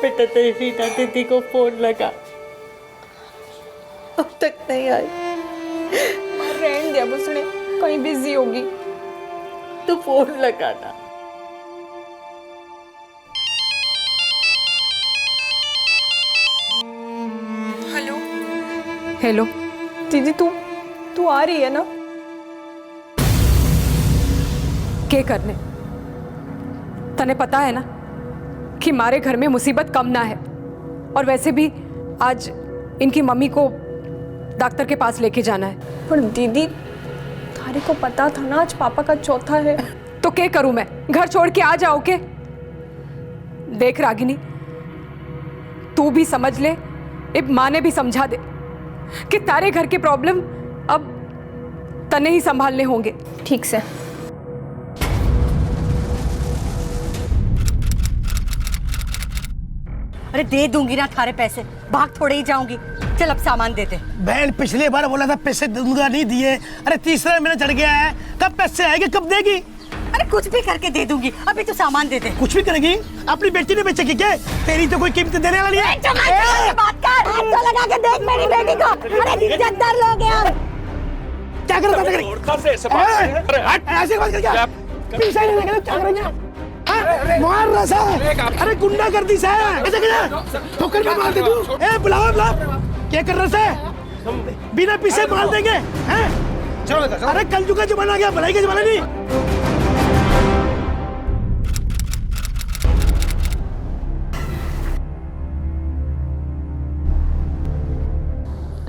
बेटा तेरी रीना दीदी को फोन लगा, अब तक नहीं आई। रहने दे, अब उसने कहीं बिजी होगी। तो फोन लगाना। हेलो हेलो दीदी, तू तू आ रही है ना? के करने तने पता है ना कि मारे घर में मुसीबत कम ना है, और वैसे भी आज इनकी मम्मी को डॉक्टर के पास लेके जाना है। पर दीदी थारे को पता था ना आज पापा का चौथा है। तो क्या करूं मैं? घर छोड़ के आ जाओ के? देख रागिनी, तू भी समझ ले, अब माँ ने भी समझा दे कि तारे घर के प्रॉब्लम अब तने ही संभालने होंगे। ठीक से। अरे दे दूंगी ना थारे पैसे, भाग थोड़े ही जाऊंगी। चल अब सामान दे दे। बहन पिछली बार बोला था पैसे दूंगा, नहीं दिए। अरे तीसरा महीना चढ़ गया है, कब पैसे आएंगे, कब देगी? अरे कुछ भी करके दे दूंगी, अभी तो सामान दे दे। कुछ भी करेगी? अपनी बेटी ने बेचेगी क्या? तेरी तो कोई कीमत देने वाली है? बात कर, हाथ तो लगा के देख मेरी बेटी को। अरे इज्जतदार लोग हैं हम। क्या कर रहा था? ऐसे बात कर, पैसा नहीं लेगा क्या करेंगे? मार रहा सा, अरे गुंडा कर दी सा, ऐसे क्या ठोकर में मार दे तू? ए बुलाओ बुलाओ, क्या कर रहा सा? बिना पीछे मार देंगे हैं? चलो अरे कलयुग का जमाना आ गया, भलाई का जमाना नहीं।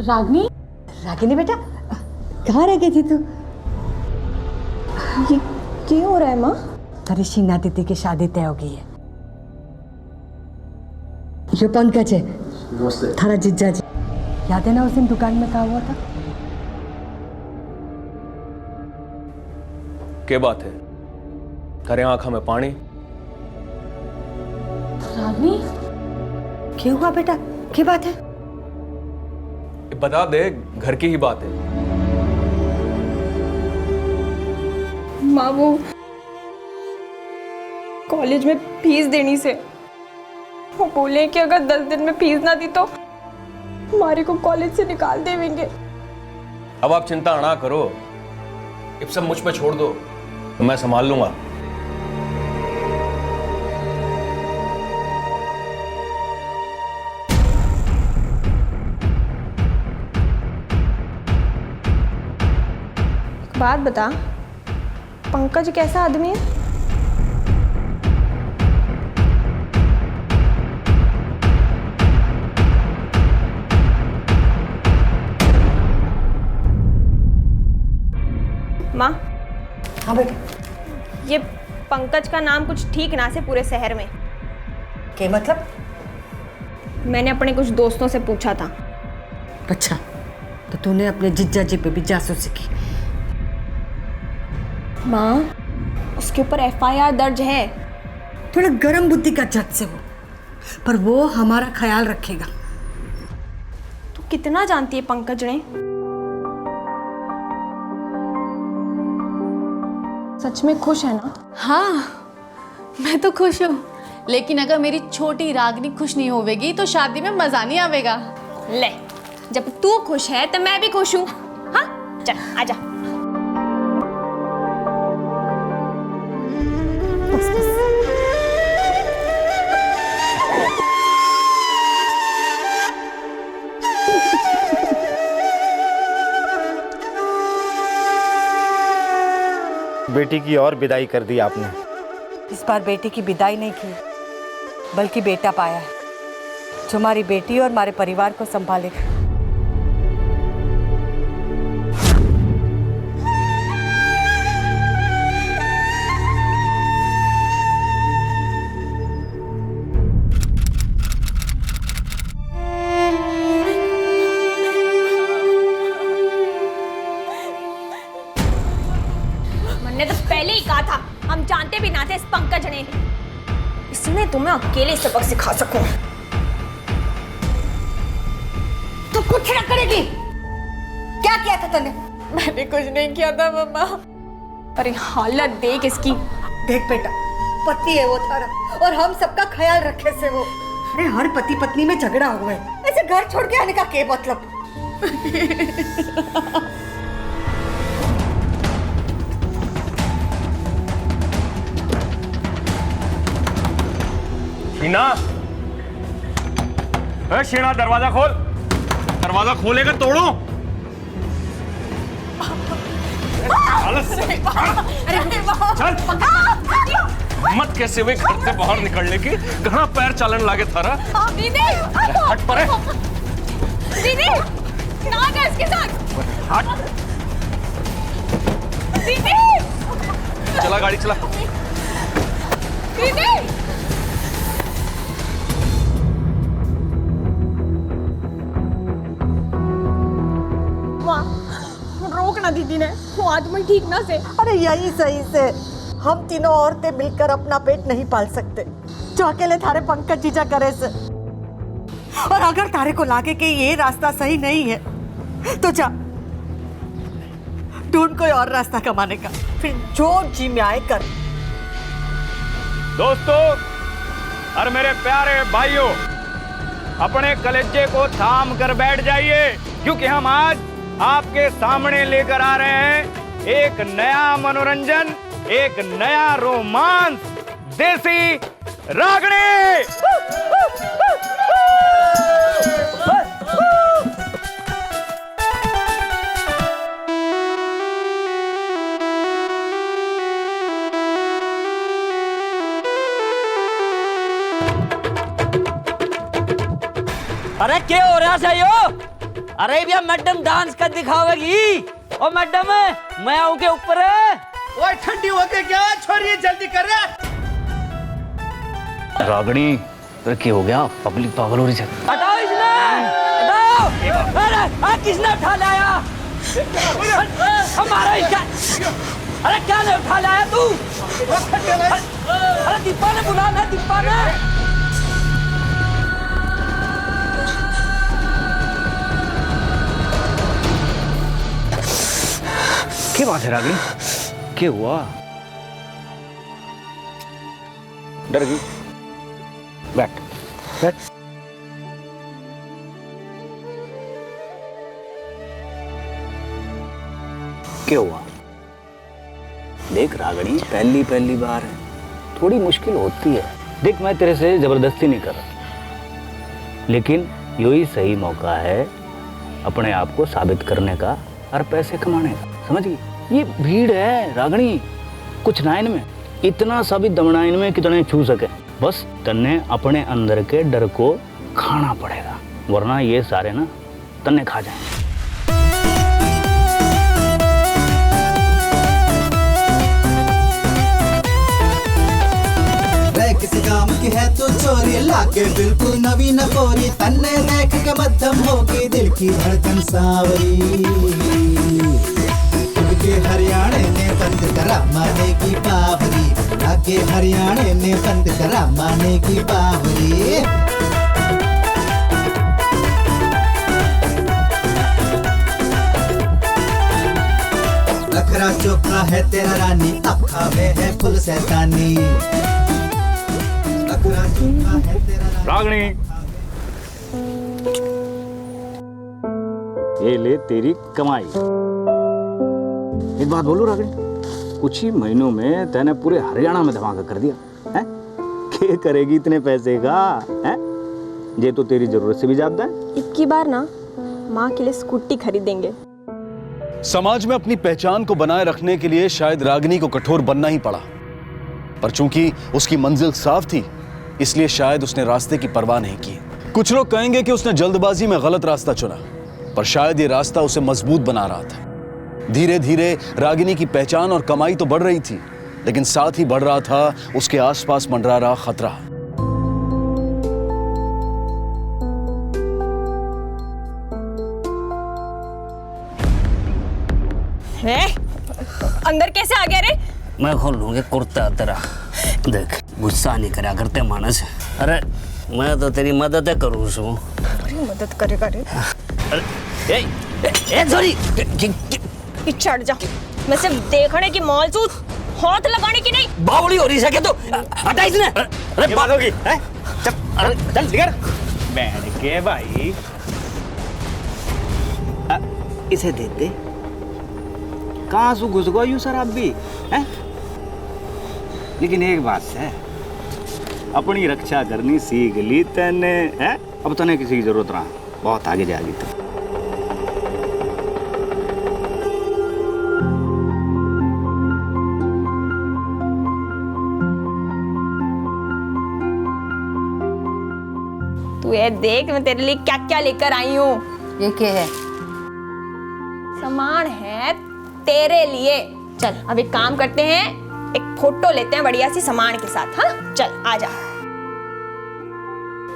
रागिनी, रागिनी बेटा कहाँ रह गई थी तू? ये क्या हो रहा है माँ? तेरी शीना दीदी की शादी तय हो गई है। ये पंकज है, थारा जीजा जी। याद है ना उस दिन दुकान में कहा हुआ था? क्या बात है? करे आंखों में पानी। रागिनी क्या हुआ बेटा, क्या बात है? बता दे, घर की ही बात है। माँ वो कॉलेज में फीस देनी से वो बोले कि अगर 10 दिन में फीस ना दी तो हमारे को कॉलेज से निकाल देंगे। अब आप चिंता ना करो, अब सब मुझ पे छोड़ दो, मैं संभाल लूंगा। बात बता, पंकज कैसा आदमी है? माँ। हाँ बेटा। ये पंकज का नाम कुछ ठीक ना से पूरे शहर में। क्या मतलब? मैंने अपने कुछ दोस्तों से पूछा था। अच्छा, तो तूने अपने जिज्जा जी पे भी जासूसी की? माँ, उसके ऊपर FIR दर्ज है। थोड़ा गरम बुद्धि का जज से वो, पर वो हमारा ख्याल रखेगा। तू कितना जानती है पंकज ने? सच में खुश है ना? हाँ, मैं तो खुश हूँ, लेकिन अगर मेरी छोटी रागिनी खुश नहीं होवेगी तो शादी में मजा नहीं आवेगा। ले, जब तू खुश है तो मैं भी खुश हूँ। हाँ, चल आजा। बेटी की और विदाई कर दी आपने। इस बार बेटी की विदाई नहीं की, बल्कि बेटा पाया है जो हमारी बेटी और हमारे परिवार को संभालेगा। मैंने तो पहले ही कहा था, हम जानते भी ना थे इस पंकज ने। इसने तुम्हें अकेले सबक सिखा सकूं। तू कुछ ना करेगी। क्या किया था तूने? मैंने कुछ नहीं किया था मम्मा। अरे हालत देख इसकी। देख बेटा, पति है वो थारा, और हम सबका ख्याल रखे से वो। अरे हर पति पत्नी में झगड़ा हुआ है, ऐसे घर छोड़ के आने का क्या मतलब? शीना, शीना दरवाजा खोल। दरवाजा खोलेगा तोड़ो। मत कैसे हुए घर से बाहर निकलने की, कहाँ पैर चालन लागे थारा। दीदी हट परे। दीदी ना कर इसके साथ। हट। दीदी चला गाड़ी चला। दीदी रोक ना दीदी ने, वो आदमी ठीक ना से। अरे यही सही से हम तीनों औरतें मिलकर अपना पेट नहीं पाल सकते, जो अकेले थारे पंकज जीजा करे से। और अगर तारे को लागे कि ये रास्ता सही नहीं है तो जा ढूंढ कोई और रास्ता कमाने का, फिर जो जी में आए कर। दोस्तों और मेरे प्यारे भाइयों, अपने कलेजे को थाम कर बैठ जाइए, क्योंकि हम आज आपके सामने लेकर आ रहे हैं एक नया मनोरंजन, एक नया रोमांस, देसी रागनी। अरे क्या हो रहा है यो? अरे भैया मैडम डांस कर दिखावेगी। ओ मैडम मैं आऊं के ऊपर है। ओए ठंडी हो गई क्या? छोड़िए जल्दी कर रहा। रागनी तो क्या हो गया? पब्लिक पागल हो रही है। हटाओ इसने, हटाओ। अरे किसने उठा लाया? हमारा इसका। अरे क्या ने उठा लाया तू? अरे दीपा ने बुलाना, दीपा ने। क्या बात है रागिनी? क्या हुआ? डर गई? बैठ बैठ। क्या हुआ? देख रागिनी, पहली बार है, थोड़ी मुश्किल होती है। देख मैं तेरे से जबरदस्ती नहीं कर रहा, लेकिन यही सही मौका है अपने आप को साबित करने का और पैसे कमाने का। समझ गई? ये भीड़ है रागनी, कुछ ना इनमें, इतना सा भी दमना इनमें कितने छू सके। बस तन्ने अपने अंदर के डर को खाना पड़ेगा, वरना ये सारे ना तन्ने खा जाएंगे। किसी काम की है तो चोरी लाके बिल्कुल नवी न कोरी, तन्ने देख के मध्यम होगी दिल की धड़कन सावरी। के हरियाणे ने बंद करा माने की बावरी, लागे हरियाणे ने बंद करा माने की बावरी। नखरा चोखा है तेरा रानी, अब खावे है फुल सैतानी। नखरा चोखा है तेरा रागनी, ये ले तेरी कमाई। एक बात बोलूं रागनी, कुछ ही महीनों में तैने पूरे हरियाणा में धमाका कर दिया है। क्या करेगी इतने पैसे का? है ये तो तेरी जरूरत से भी ज्यादा है। इतनी बार ना माँ के लिए स्कूटी खरीदेंगे। समाज में अपनी पहचान को बनाए रखने के लिए शायद रागिनी को कठोर बनना ही पड़ा, पर चूंकि उसकी मंजिल साफ थी इसलिए शायद उसने रास्ते की परवाह नहीं की। कुछ लोग कहेंगे कि उसने जल्दबाजी में गलत रास्ता चुना, पर शायद ये रास्ता उसे मजबूत बना रहा था। धीरे धीरे रागिनी की पहचान और कमाई तो बढ़ रही थी, लेकिन साथ ही बढ़ रहा था उसके आसपास मंडरा रहा खतरा। अंदर कैसे आ गया रे? मैं खोल लूंगा कुर्ता तेरा। देख गुस्सा नहीं करा करते मानस। अरे मैं तो तेरी मदद करूँ सू। मदद करेगा रे? अरे ए सॉरी, चढ़ जा। मैं सिर्फ देखने की मौजूद, हाथ लगाने की नहीं। बावली हो रही है तो हटा इसने। अरे बात होगी हैं? अरे चल निकल बैठ के भाई। इसे दे दे। कहाँ से घुस गया यूं शराब भी हैं? लेकिन एक बात है, अपनी रक्षा करनी सीख ली तैने हैं? अब तने किसी की जरूरत रहा, बहुत आगे जाएगी तू। तू ये देख मैं तेरे लिए क्या क्या लेकर आई हूँ। ये क्या है? सामान है तेरे लिए। चल अब एक काम करते हैं, एक फोटो लेते हैं बढ़िया सी सामान के साथ। हाँ चल आ जा,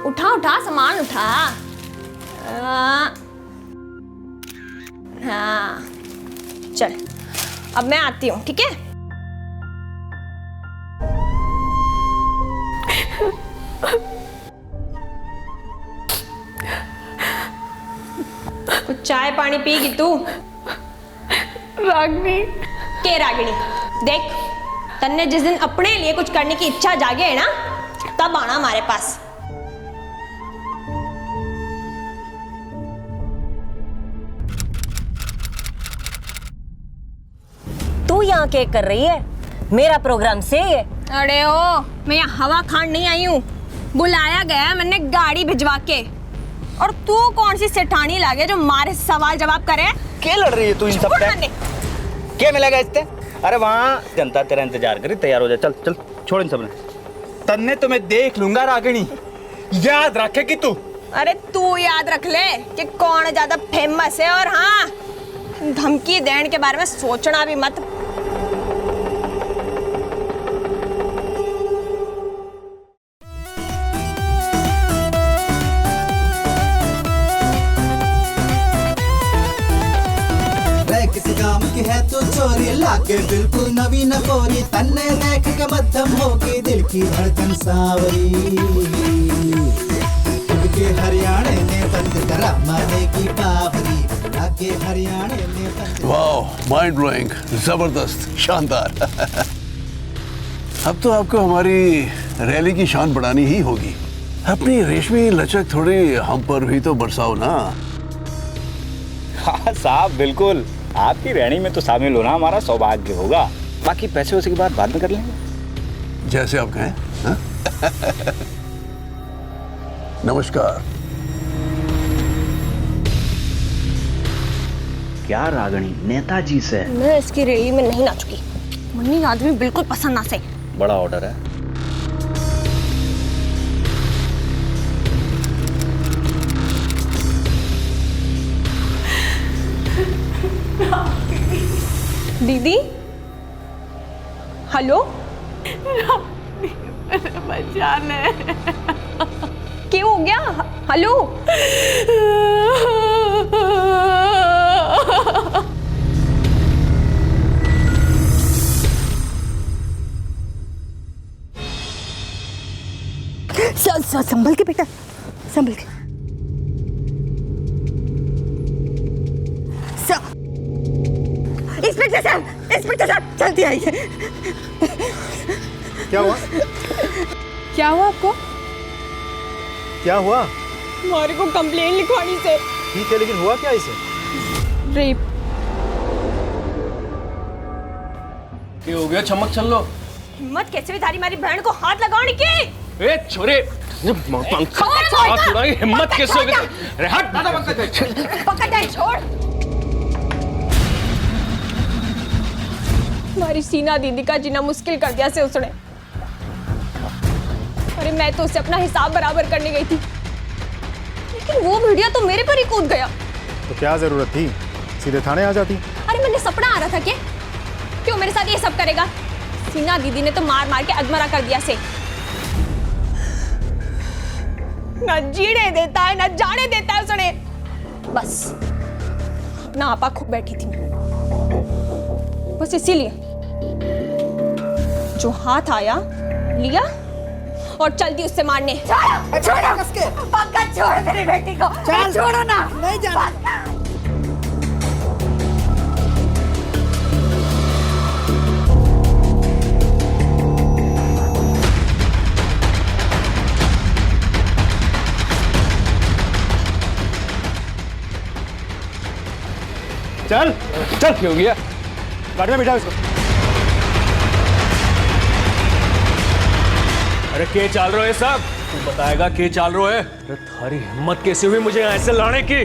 उठा उठा सामान उठा। हाँ चल अब मैं आती हूँ, ठीक है? कुछ चाय पानी पीगी तू? रागिनी। के रागिनी? देख तन्ने जिस दिन अपने लिए कुछ करने की इच्छा जागे है ना, तब आना हमारे पास। तू यहाँ क्या कर रही है? मेरा प्रोग्राम से है। अरे ओ, मैं यहाँ हवा खान नहीं आई हूँ, बुलाया गया मैंने गाड़ी भिजवा के। और तू कौन सी सेठानी लागे जो मारे सवाल जवाब करे? क्या लड़ रही है तू इन सब पे? क्या मिलेगा इससे? अरे वहाँ जनता तेरा इंतजार करी, तैयार हो जा। चल चल छोड़ इन सब ने। तन्ने तो मैं देख लूंगा रागिनी, याद रखेगी तू। अरे तू याद रख ले कि कौन ज्यादा फेमस है। और हाँ, धमकी देने के बारे में सोचना भी मत। किसी काम की है तो चोरी लाके बिल्कुल नवीन कोरी, तन्ने देख के मध्यम होगी दिल की धड़कन सावरी। के हरियाणे ने बंद करा माने की पावरी, लाके हरियाणे ने बंद। वाह, माइंड ब्लोइंग, जबरदस्त, शानदार। अब तो आपको हमारी रैली की शान बढ़ानी ही होगी। अपनी रेशमी लचक थोड़ी हम पर भी तो बरसाओ ना। हाँ साहब बिल्कुल, आपकी रैली में तो शामिल होना हमारा सौभाग्य होगा। बाकी पैसे वैसे की बात बाद में कर लेंगे, जैसे आप कहें। नमस्कार। क्या रागिनी, नेताजी से? मैं इसकी रैली में नहीं नाचूंगी, मुन्नी आदमी बिल्कुल पसंद ना से। बड़ा ऑर्डर है। दीदी हेलो। बचाने क्यों हो गया? हेलो। संभल के बेटा, संभल के। इंस्पेक्टर साहब, इंस्पेक्टर साहब जल्दी आइए। क्या हुआ? क्या हुआ आपको? क्या हुआ? हमारे को कंप्लेन लिखवानी से। ठीक है, लेकिन हुआ क्या इसे? रेप। क्या हो गया? चमक चल लो। हिम्मत कैसे भी थारी हमारी बहन को हाथ लगाने की? ए छोरे, हिम्मत कैसे हो गई? अरे हट पकड़ छोड़। हमारी सीना दीदी का जीना मुश्किल कर दिया से उसने। अरे मैं तो उससे अपना हिसाब बराबर करने गई थी, लेकिन वो वीडियो तो मेरे पर ही कूद गया। तो क्या जरूरत थी, सीधे थाने आ जाती। अरे मैंने सपना आ रहा था क्या? क्यों मेरे साथ ये सब करेगा? सीना दीदी ने तो मार मार के अधमरा कर दिया से। न जीने देता है न जाने देता है उसने। बस अपना आपा खो बैठी थी मैं, बस इसीलिए जो हाथ आया लिया और चल दी उससे मारने। छोड़ो, छोड़ो उसके। पक्का छोड़ मेरी बेटी को। छोड़ो ना। नहीं जाना। चल चल। क्या हो गया? गाड़ी में बिठा इसको। अरे के चाल रहे सब? तू बताएगा के चाल रहे? अरे थारी हिम्मत कैसे हुई मुझे ऐसे लाने की?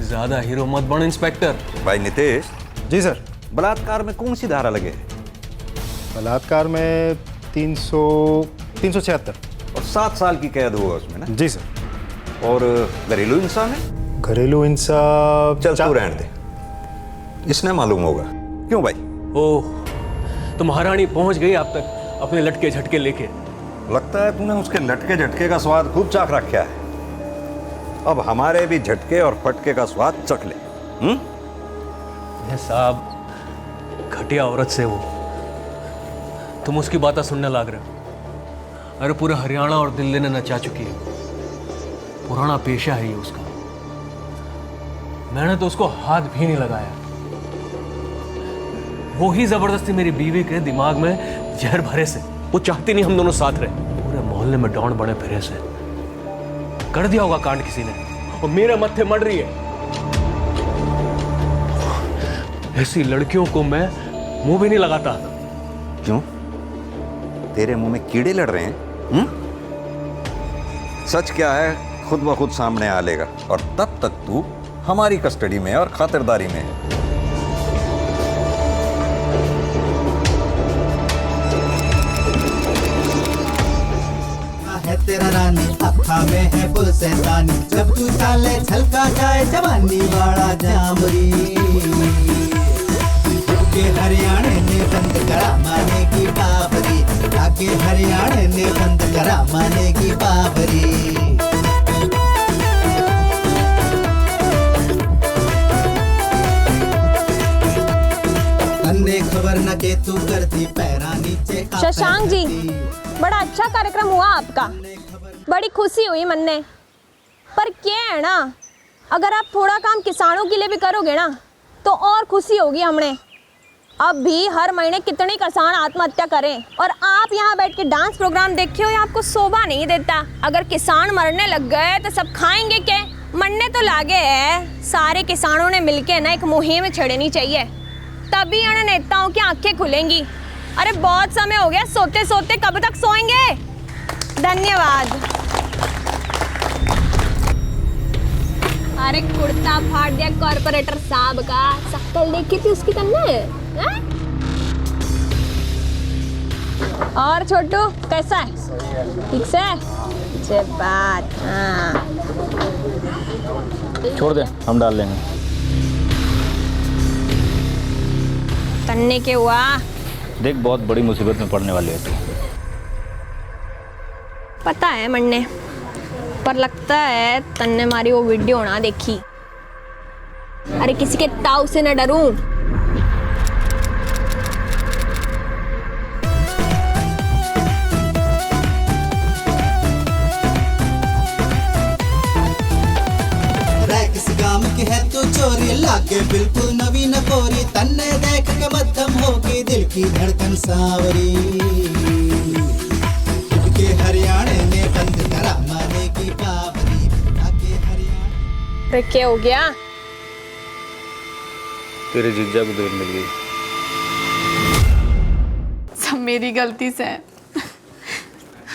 ज्यादा हीरो मत बन इंस्पेक्टर। भाई नितेश। जी सर। बलात्कार में कौन सी धारा लगे? बलात्कार में 376 और 7 साल की कैद होगा उसमें ना? जी सर। और घरेलू इंसान है? घरेलू इंसान चल तू रहने दे, इसने मालूम होगा। क्यों भाई? ओह, तो महारानी पहुंच गई आप तक अपने लटके झटके लेके। लगता है तूने उसके लटके झटके का स्वाद खूब चाख रखा है। अब हमारे भी झटके और फटके का स्वाद चख ले। साहब, घटिया औरत से वो, तुम उसकी बातें सुनने लग रहे हो। अरे पूरे हरियाणा और दिल्ली ने नचा चुकी है। पुराना पेशा है ये उसका। मैंने तो उसको हाथ भी नहीं लगाया। वो ही जबरदस्ती मेरी बीवी के दिमाग में जहर भरे से, वो चाहती नहीं हम दोनों साथ रहे। पूरे मोहल्ले में डॉन बने फिरे से कर दिया होगा कांड किसी ने, और मेरे मत्थे मर रही है। ऐसी लड़कियों को मैं मुंह भी नहीं लगाता। क्यों? तेरे मुंह में कीड़े लड़ रहे हैं? सच क्या है खुद ब खुद सामने आ लेगा, और तब तक तू हमारी कस्टडी में और खातिरदारी में है। तेरा रानी अखा में है बुल सैतानी, जब तू चाले छलका जाए जवानी वाला जामरी। के हरियाणे ने बंद करा माने की बाबरी, आगे हरियाणे ने बंद करा माने की बाबरी। अन्ने खबर न के तू करती पैरा नीचे। शशांक जी, बड़ा अच्छा कार्यक्रम हुआ आपका, बड़ी खुशी हुई मन ने। पर क्या है ना, अगर आप थोड़ा काम किसानों के लिए भी करोगे ना तो और खुशी होगी हमने। अब भी हर महीने कितने किसान आत्महत्या करें, और आप यहाँ बैठ के डांस प्रोग्राम देखे हो, ये आपको शोभा नहीं देता। अगर किसान मरने लग गए तो सब खाएंगे क्या? मरने तो लागे है। सारे किसानों ने मिलके ना एक मुहिम छेड़नी चाहिए, तभी इन नेताओं की आंखें खुलेंगी। अरे बहुत समय हो गया सोते सोते, कब तक सोएंगे? धन्यवाद। अरे कुर्ता फाड़ दिया कॉर्पोरेटर साहब का, शक्ल देखी थी उसकी तन्ने। और छोटू कैसा है? ठीक से? अच्छी बात। हाँ, छोड़ दे, हम डाल लेंगे। तन्ने के हुआ? देख, बहुत बड़ी मुसीबत में पड़ने वाली है तू। पता है मन्ने, पर लगता है तन्ने हमारी वो वीडियो ना देखी। अरे किसी के ताव से न डरूं। किसी गांव की है तू चोरी, लागे बिल्कुल नवी न कोरी, तन्ने देख के मध्यम होगी दिल की धड़कन सावरी। के हरियाणे ने बंद करा माने की बाबरी, आगे हरियाणा। क्या हो गया? तेरे जीजा को देर मिल गई। सब मेरी गलती से है।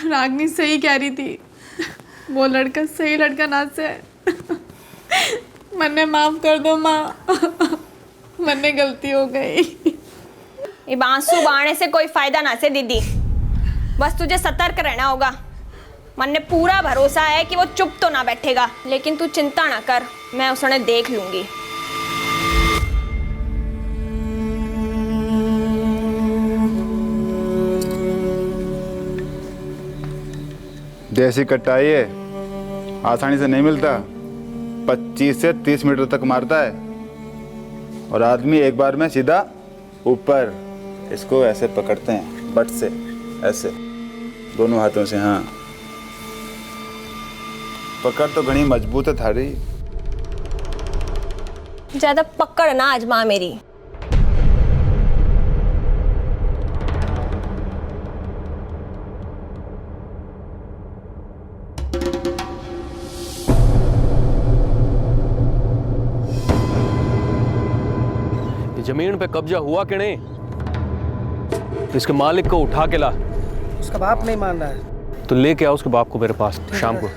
रागनी सही कह रही थी, वो लड़का सही लड़का ना से है। मन्ने माफ कर दो माँ, मन्ने गलती हो गई। ये बांसु बाणे से कोई फायदा ना से दीदी, बस तुझे सतर्क रहना होगा। मन्ने पूरा भरोसा है कि वो चुप तो ना बैठेगा, लेकिन तू चिंता ना कर, मैं उसने देख लूंगी। देसी कट्टा ये आसानी से नहीं मिलता, 25 से 30 मीटर तक मारता है, और आदमी एक बार में सीधा ऊपर। इसको ऐसे पकड़ते हैं बट से, ऐसे दोनों हाथों से। हाँ, पकड़ तो घनी मजबूत है थारी। ज्यादा पकड़ ना आजमा मेरी। जमीन पे कब्जा हुआ कि नहीं? इसके मालिक को उठा के ला। उसका बाप नहीं मान रहा है। तो लेके आओ उसके बाप को मेरे पास शाम को।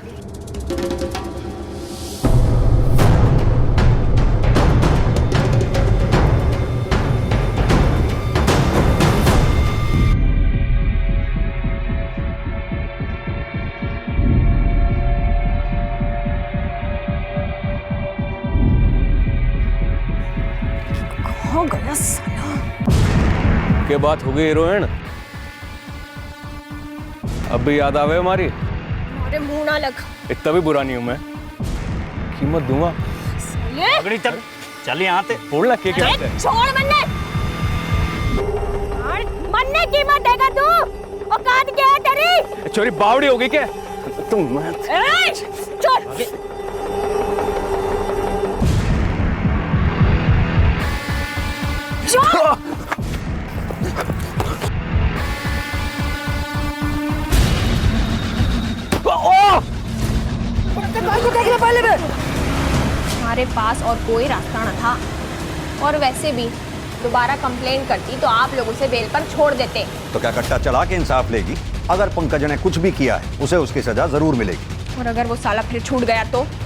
कहाँ गया साला? क्या बात हो गई हीरोइन? अब भी याद आवे हमारी? अरे मुंह ना लग। इतना भी बुरा नहीं हूं मैं, कीमत दूंगा। अगड़ी चल चल यहाँ से बोलना क्या क्या है? छोड़ मन्ने। मन्ने कीमत देगा तू? औकात क्या है तेरी? चोरी बावड़ी होगी क्या? तुम छोड़। हमारे पास और कोई रास्ता न था, और वैसे भी दोबारा कंप्लेंट करती तो आप लोग उसे बेल पर छोड़ देते। तो क्या कट्टा चढ़ा के इंसाफ लेगी? अगर पंकज ने कुछ भी किया है उसे उसकी सजा जरूर मिलेगी। और अगर वो साला फिर छूट गया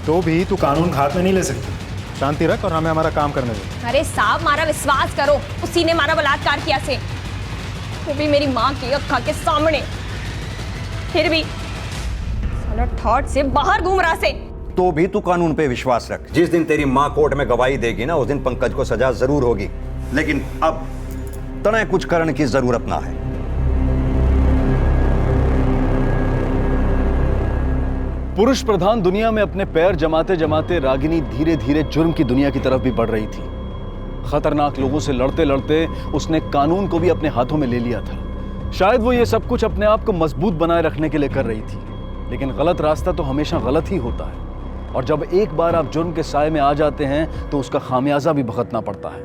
तो भी तू कानून हाथ में नहीं ले सकती। शांति रख और हमें हमारा काम करने दे। अरे साहब, मारा विश्वास करो, उसी ने मारा बलात्कार किया से, वो भी मेरी माँ की अक्खा के सामने। फिर भी साला थॉट से बाहर घूम रहा से। तो भी तू कानून पे विश्वास रख। जिस दिन तेरी माँ कोर्ट में गवाही देगी ना, उस दिन पंकज को सजा जरूर होगी। लेकिन अब तने कुछ करने की जरूरत ना है। पुरुष प्रधान दुनिया में अपने पैर जमाते जमाते रागिनी धीरे धीरे जुर्म की दुनिया की तरफ भी बढ़ रही थी। खतरनाक लोगों से लड़ते लड़ते उसने कानून को भी अपने हाथों में ले लिया था। शायद वो ये सब कुछ अपने आप को मजबूत बनाए रखने के लिए कर रही थी, लेकिन गलत रास्ता तो हमेशा गलत ही होता है। और जब एक बार आप जुर्म के साए में आ जाते हैं तो उसका खामियाजा भी भुगतना पड़ता है।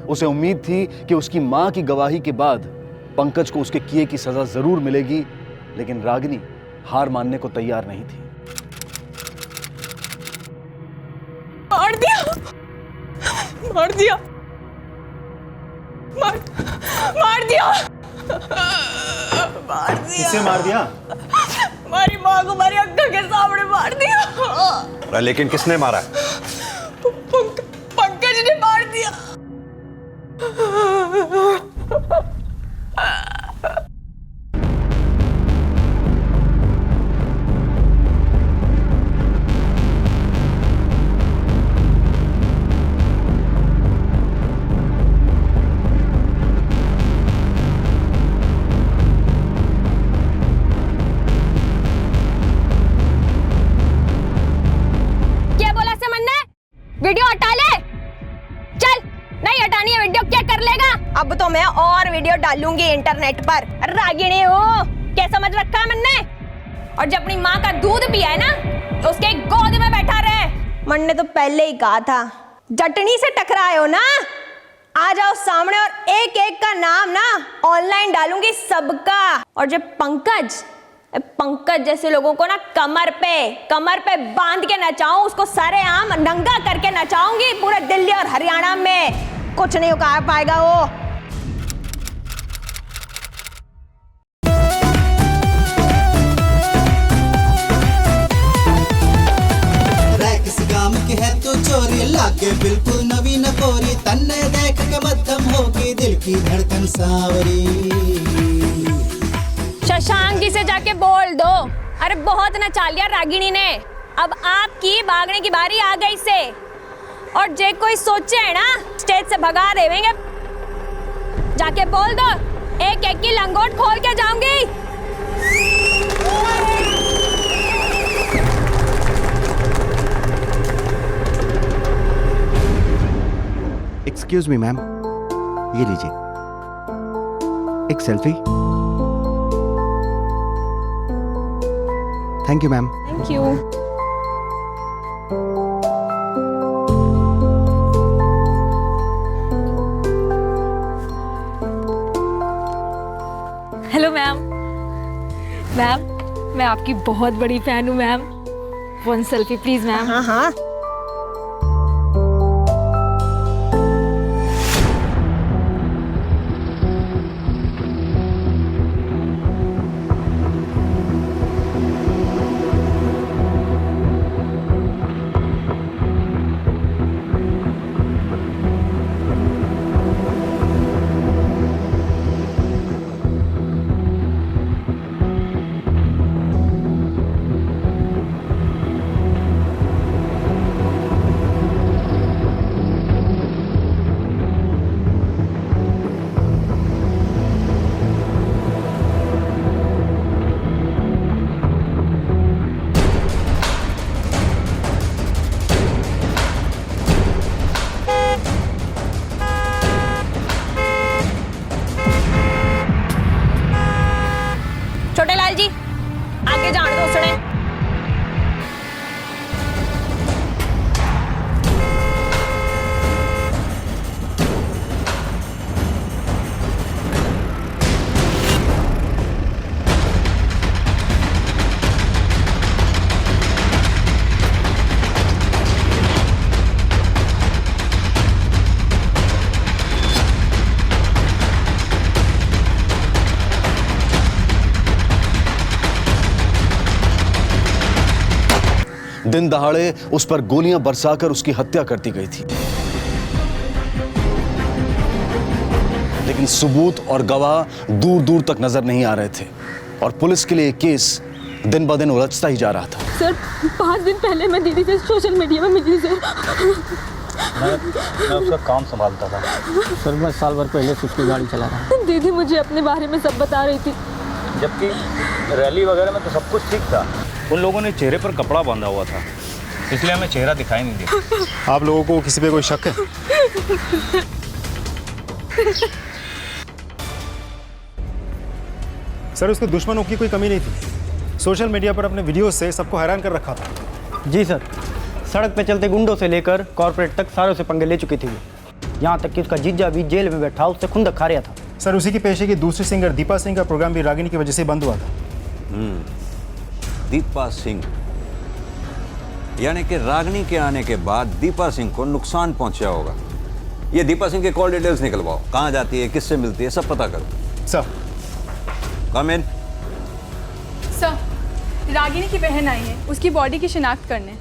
उसे उम्मीद थी कि उसकी मां की गवाही के बाद पंकज को उसके किए की सजा जरूर मिलेगी, लेकिन रागिनी हार मानने को तैयार नहीं थी। मार दिया, मार दिया, मार दिया, मार दिया। किसे मार दिया? हमारी माँ को हमारी अक्का के सामने मार दिया। लेकिन किसने मारा? पंकज ने मार दिया। वीडियो हटा ले। चल, नहीं हटानी है वीडियो, क्या कर लेगा? अब तो मैं और वीडियो डालूंगी इंटरनेट पर। रागिनी हो क्या समझ रखा है मन्ने? और जब अपनी माँ का दूध पिया है ना, तो उसके गोद में बैठा रहे। मन ने तो पहले ही कहा था, जटनी से टकराए हो ना, आ जाओ सामने और एक एक का नाम ना ऑनलाइन डालूंगी सबका। और जब पंकज जैसे लोगों को ना कमर पे बांध के नचाऊं, उसको सरेआम नंगा करके नचाऊंगी पूरे दिल्ली और हरियाणा में। कुछ नहीं उखाड़ पाएगा वो। किस गाम की है तू चोरी, लागे बिल्कुल नवी न कोरी, तन्ने देख के मध्यम होगी दिल की धड़कन सावरी। शशांक जी से जाके बोल दो, अरे बहुत नचा लिया रागिनी ने, अब आपकी भागने की बारी आ गई से। और जे कोई सोचे है ना स्टेज से भगा देवेंगे, जाके बोल दो, एक एक की लंगोट खोल के जाऊंगी। एक्सक्यूज मी मैम, ये लीजिए एक selfie. Thank you ma'am. Thank you. Hello ma'am. Ma'am, मैं आपकी बहुत बड़ी फैन हूँ ma'am. One selfie please ma'am. हाँ हाँ। दिन दहाड़े उस पर गोलियां बरसाकर उसकी हत्या कर दी गई थी। लेकिन सबूत और गवाह दूर दूर तक नजर नहीं आ रहे थे और पुलिस के लिए ये केस दिन ब दिन उलझता ही जा रहा था। सर 5 दिन पहले मैं दीदी से सोशल मीडिया में मिली सर। मैं उसका काम संभालता था सर। मैं साल भर पहले से उसकी गाड़ी चला रहा हूँ। दीदी मुझे अपने बारे में सब बता रही थी। जबकि रैली वगैरह में तो सब कुछ ठीक था। उन लोगों ने चेहरे पर कपड़ा बांधा हुआ था, इसलिए हमें चेहरा दिखाई नहीं दिया। आप लोगों को किसी पे कोई शक है? सर उसके दुश्मनों की कोई कमी नहीं थी। सोशल मीडिया पर अपने वीडियोस से सबको हैरान कर रखा था। जी सर, सड़क पे चलते गुंडों से लेकर कॉर्पोरेट तक सारों से पंगे ले चुकी थी वो। यहाँ तक कि उसका जीजा भी जेल में बैठा उससे खुंदक खा रहा था। सर उसी के पेशे की दूसरी सिंगर दीपा सिंह का प्रोग्राम भी रागिनी की वजह से बंद हुआ था। दीपा सिंह, यानी कि रागिनी के आने के बाद दीपा सिंह को नुकसान पहुंचा होगा। ये दीपा सिंह के कॉल डिटेल्स निकलवाओ, कहाँ जाती है, किससे मिलती है, सब पता करो। सर कम इन। सर, रागिनी की बहन आई है उसकी बॉडी की शिनाख्त करने।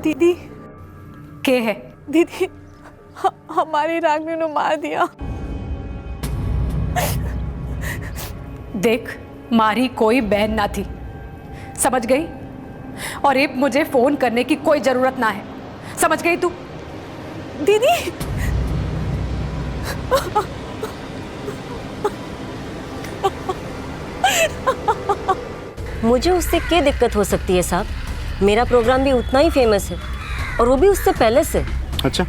दीदी के है? दीदी हमारी रागिनी ने मार दिया। देख, मारी कोई बहन ना थी, समझ गई? और अब मुझे फोन करने की कोई जरूरत ना है, समझ गई तू? दीदी मुझे उससे क्या दिक्कत हो सकती है साहब? मेरा प्रोग्राम भी उतना ही फेमस है और वो भी उससे पहले से। अच्छा,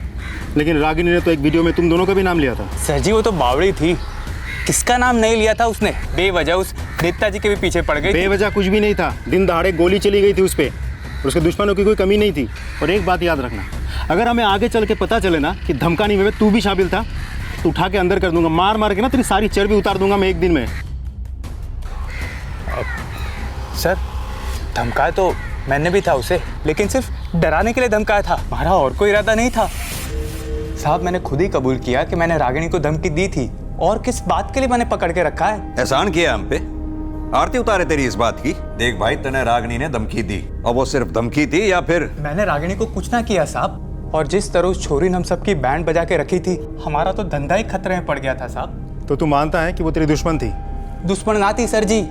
लेकिन रागिनी ने तो एक वीडियो में तुम दोनों का भी नाम लिया था। सर जी वो तो बावड़ी थी, किसका नाम नहीं लिया था उसने? बेवजह उस नेताजी के भी पीछे पड़ गई। बेवजह कुछ भी नहीं था, दिन दहाड़े गोली चली गई थी उस पर और उसके दुश्मनों की कोई कमी नहीं थी। और एक बात याद रखना, अगर हमें आगे चल के पता चले ना कि धमकाने में तू भी शामिल था तो उठा के अंदर कर दूंगा, मार मार के ना तेरी सारी चर्बी उतार दूंगा मैं एक दिन में। सर धमकाया तो मैंने भी था उसे, लेकिन सिर्फ डराने के लिए धमकाया था, हमारा और कोई इरादा नहीं था। साहब मैंने खुद ही कबूल किया कि मैंने रागिनी को धमकी दी थी, और किस बात के लिए मैंने पकड़ के रखा है? एहसान किया हम पे, आरती उतारे तेरी इस बात की। देख भाई, तने रागिनी ने धमकी दी, और वो सिर्फ धमकी थी या फिर? मैंने रागिनी को कुछ ना किया साहब, और जिस तरह उस छोरी ने हम सबकी बैंड बजा के रखी थी, हमारा तो धंधा ही खतरे में पड़ गया था साहब। तो तू मानता है कि वो तेरी दुश्मन थी? दुश्मन ना थी सर जी,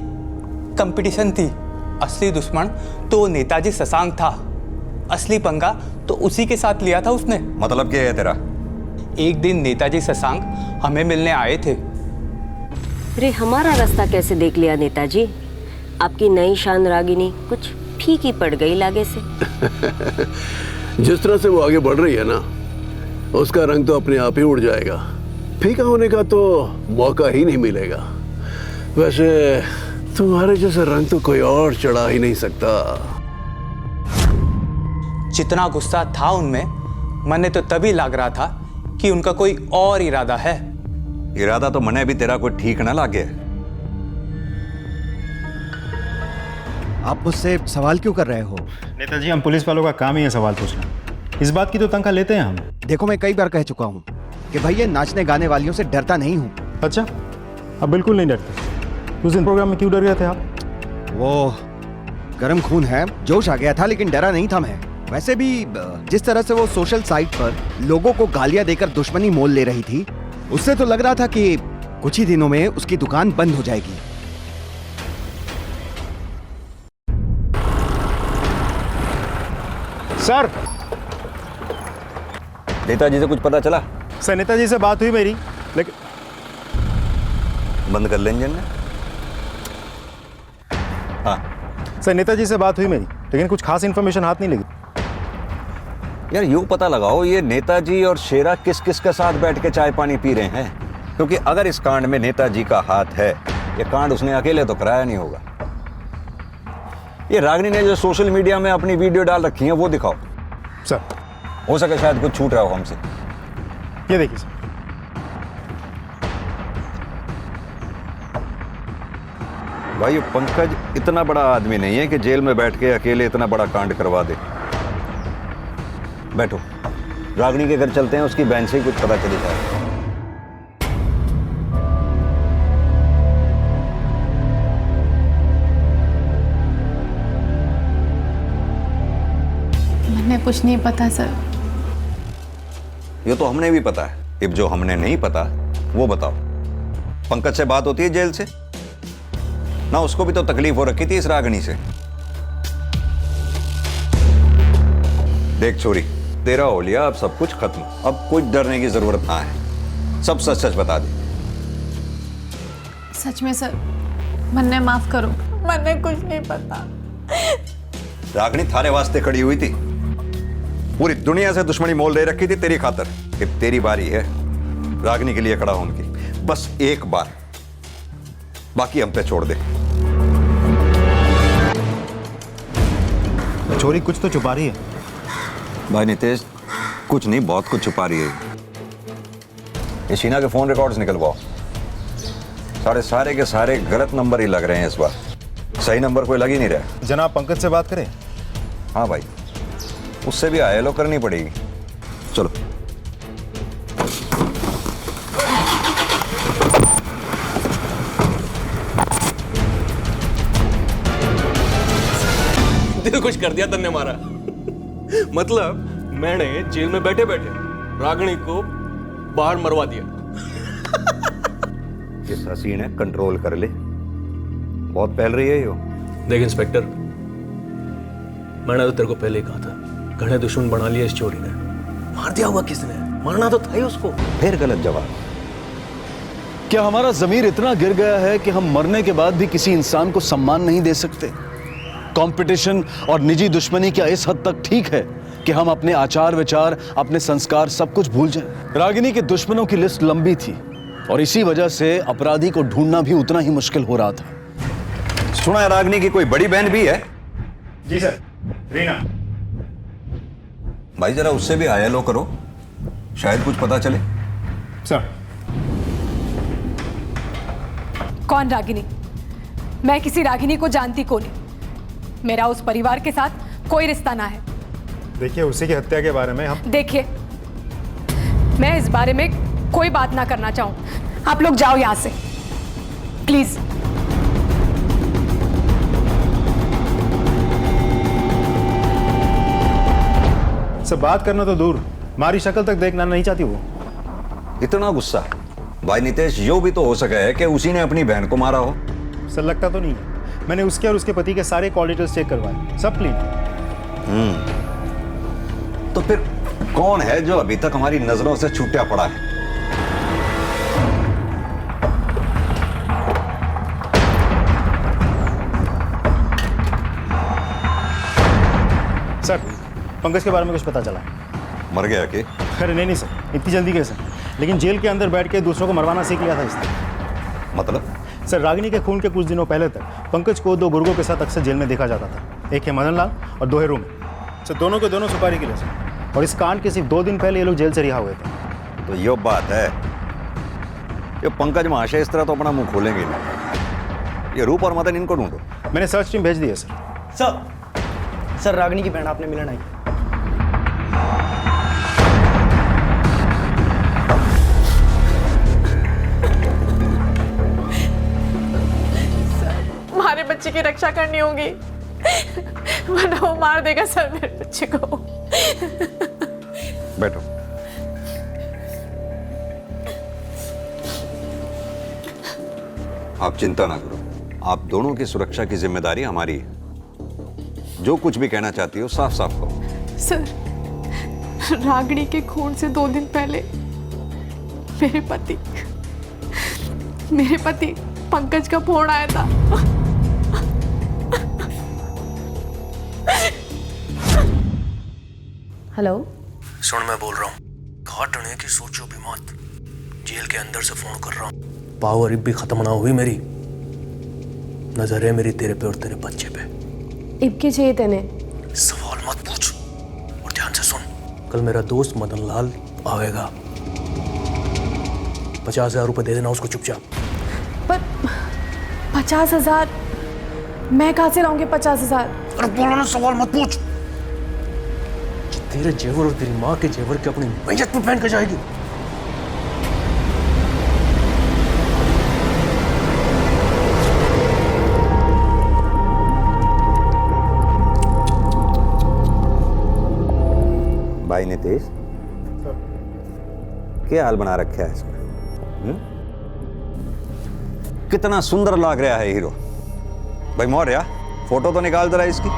कंपटीशन थी। असली दुश्मन तो नेताजी शशांक था, असली पंगा तो उसी के साथ लिया था उसने। मतलब क्या है तेरा? एक दिन नेताजी शशांक हमें मिलने आए थे। अरे हमारा रास्ता कैसे देख लिया नेताजी? आपकी नई शान रागिनी कुछ फीकी पड़ गई लागे से। जिस तरह से वो आगे बढ़ रही है ना, उसका रंग तो अपने आप ही उड़ जाएगा। फीका होने का तो मौका ही नहीं मिलेगा। वैसे तुम्हारे जैसे रंग तो कोई और चढ़ा ही नहीं सकता। जितना गुस्सा था उनमें, मने तो तभी लग रहा था कि उनका कोई और इरादा है। इरादा तो मने भी तेरा कोई ठीक ना लगे। आप मुझसे सवाल क्यों कर रहे हो? नेताजी, हम पुलिस वालों का काम ही है सवाल पूछना। इस बात की तो तनख्वाह लेते हैं हम। देखो, मैं कई बार कह चुका हूँ कि भाई ये नाचने गाने वालियों से डरता नहीं हूँ। अच्छा, अब बिल्कुल नहीं डरते। उस दिन प्रोग्राम में क्यों डर गए थे आप? वो गर्म खून है, जोश आ गया था, लेकिन डरा नहीं था मैं। वैसे भी जिस तरह से वो सोशल साइट पर लोगों को गालियां देकर दुश्मनी मोल ले रही थी, उससे तो लग रहा था कि कुछ ही दिनों में उसकी दुकान बंद हो जाएगी। सर, नेताजी से कुछ पता चला? सर नेताजी से बात हुई मेरी, लेकिन बंद कर ले इंजन ने। हाँ सर, नेताजी से बात हुई मेरी, लेकिन कुछ खास इन्फॉर्मेशन हाथ नहीं लगी। यार यूं पता लगाओ ये नेताजी और शेरा किस किस के साथ बैठ के चाय पानी पी रहे हैं, क्योंकि अगर इस कांड में नेताजी का हाथ है, ये कांड उसने अकेले तो कराया नहीं होगा। ये रागिनी ने जो सोशल मीडिया में अपनी वीडियो डाल रखी है वो दिखाओ सर। हो सके शायद कुछ छूट रहा हो हमसे। ये देखिए सर। भाई पंकज इतना बड़ा आदमी नहीं है कि जेल में बैठ के अकेले इतना बड़ा कांड करवा दे। बैठो। रागनी के घर चलते हैं, उसकी बहन से ही कुछ पता चली जाए। मैंने कुछ नहीं पता सर। ये तो हमने भी पता है। अब जो हमने नहीं पता वो बताओ। पंकज से बात होती है जेल से ना? उसको भी तो तकलीफ हो रखी थी इस रागनी से। देख छोरी, तेरा हो लिया अब सब कुछ खत्म। अब कुछ डरने की जरूरत ना है। सब सच सच बता दे। सच में सर, मन्ने माफ करो, मन्ने कुछ नहीं पता। रागनी थारे वास्ते खड़ी हुई थी, पूरी दुनिया से दुश्मनी मोल दे रखी थी तेरी खातर। कि तेरी बारी है रागनी के लिए खड़ा होने की, बस एक बार, बाकी हम पे छोड़ दे। छोरी कुछ तो छुपा रही है। भाई नितेश, कुछ नहीं, बहुत कुछ छुपा रही है। ये शीना के फोन रिकॉर्ड्स निकलवाओ। सारे के सारे गलत नंबर ही लग रहे हैं इस बार। सही नंबर कोई लग ही नहीं रहा। जनाब पंकज से बात करें? हाँ भाई, उससे भी आईएलओ करनी पड़ेगी। चलो। दिल खुश कर दिया तन्ने मारा। मतलब मैंने जेल में बैठे बैठे रागनी को बाहर मरवा दिया। इस हसीन है, कंट्रोल कर ले, बहुत फैल रही है यो। देख इंस्पेक्टर, मैंने तो तेरे को पहले ही कहा था, घने दुश्मन बना लिया इस चोरी ने। मार दिया होगा किसने, मारना तो था ही उसको। फिर गलत जवाब। क्या हमारा जमीर इतना गिर गया है कि हम मरने के बाद भी किसी इंसान को सम्मान नहीं दे सकते? कंपटीशन और निजी दुश्मनी क्या इस हद तक ठीक है कि हम अपने आचार विचार, अपने संस्कार सब कुछ भूल जाएं? रागिनी के दुश्मनों की लिस्ट लंबी थी और इसी वजह से अपराधी को ढूंढना भी उतना ही मुश्किल हो रहा था। सुना है रागिनी की कोई बड़ी बहन भी है? जी सर, रीना। भाई जरा उससे भी आईएलओ करो, शायद कुछ पता चले। सर। कौन रागिनी? मैं किसी रागिनी को जानती को नहीं। मेरा उस परिवार के साथ कोई रिश्ता ना है। देखिए, उसी की हत्या के बारे में हम देखिए, मैं इस बारे में कोई बात ना करना चाहूं। आप लोग जाओ यहां से प्लीज। सब बात करना तो दूर, हमारी शक्ल तक देखना नहीं चाहती वो। इतना गुस्सा? भाई नितेश, यो भी तो हो सका है कि उसी ने अपनी बहन को मारा हो। सर लगता तो नहीं है। मैंने उसके और उसके पति के सारे कॉल डिटेल्स चेक करवाए, सब क्लीन। तो फिर कौन है जो अभी तक हमारी नजरों से छूटा पड़ा है? सर, पंकज के बारे में कुछ पता चला? मर गया कि? अरे नहीं सर, इतनी जल्दी कैसे? लेकिन जेल के अंदर बैठ के दूसरों को मरवाना सीख लिया था इसने। मतलब? सर, रागिनी के खून के कुछ दिनों पहले तक पंकज को दो गुर्गों के साथ अक्सर जेल में देखा जाता था। एक है मदन लाल और दो है रूमी। सर, दोनों के दोनों सुपारी के लिए सर। और इस कांड के सिर्फ 2 दिन पहले ये लोग जेल से रिहा हुए थे। तो ये बात है, ये पंकज महाशय इस तरह तो अपना मुंह खोलेंगे नहीं। ये रूप और मदन, इनको ढूंढो। मैंने सर्च टीम भेज दी है सर। सर रागिनी की बहन आपने मिलन आई। हमारे बच्चे की रक्षा करनी होगी, वरना वो मार देगा सर मेरे बच्चे को। बैठो। आप चिंता ना करो, आप दोनों की सुरक्षा की जिम्मेदारी हमारी है। जो कुछ भी कहना चाहती हो साफ साफ कहो। सर, रागिनी के खून से 2 दिन पहले मेरे पति पंकज का फोन आया था। हेलो, सुन, मैं बोल रहा हूँ, घाट होने की सोचो भी मत। जेल के अंदर से फोन कर रहा हूँ। पावर भी खत्म ना हुई मेरी। नजर है मेरी तेरे पे और तेरे बच्चे पे। इबके चाहिए तेने? सवाल मत पूछ और ध्यान से सुन। कल मेरा दोस्त मदन लाल आएगा, 50,000 रुपए दे देना उसको चुपचाप। पर 50,000 मैं कहाँ से लाऊंगी 50,000? अरे बोलो ना, सवाल मत पूछ। तेरे जेवर और तेरी माँ के जेवर के अपनी मैयत पे पहन कर जाएगी। भाई नितेश, क्या हाल बना रखा है इसका? कितना सुंदर लग रहा है हीरो। भाई मौर्य, फोटो तो निकाल जरा इसकी।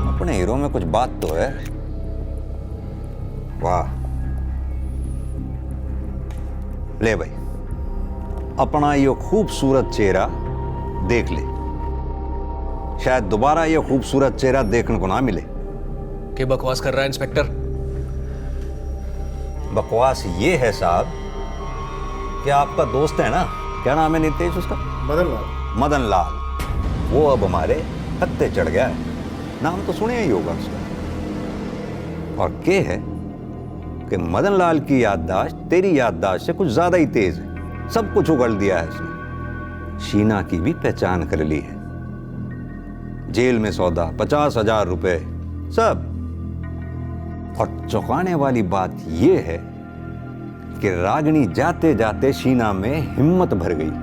अपने हीरो में कुछ बात तो है। वाह। ले भाई, अपना ये खूबसूरत चेहरा देख ले, शायद दोबारा ये खूबसूरत चेहरा देखने को ना मिले। क्या बकवास कर रहा है इंस्पेक्टर? बकवास ये है साहब कि आपका दोस्त है ना, क्या नाम है नितेश उसका? मदन लाल। मदन लाल, वो अब हमारे पत्ते चढ़ गया है। नाम तो सुने ही होगा उसका। और क्या है कि मदन लाल की याददाश्त तेरी याददाश्त से कुछ ज्यादा ही तेज है। सब कुछ उगल दिया है उसने। शीना की भी पहचान कर ली है। जेल में सौदा, 50,000 रुपए, सब। और चौंकाने वाली बात यह है कि रागिनी जाते जाते शीना में हिम्मत भर गई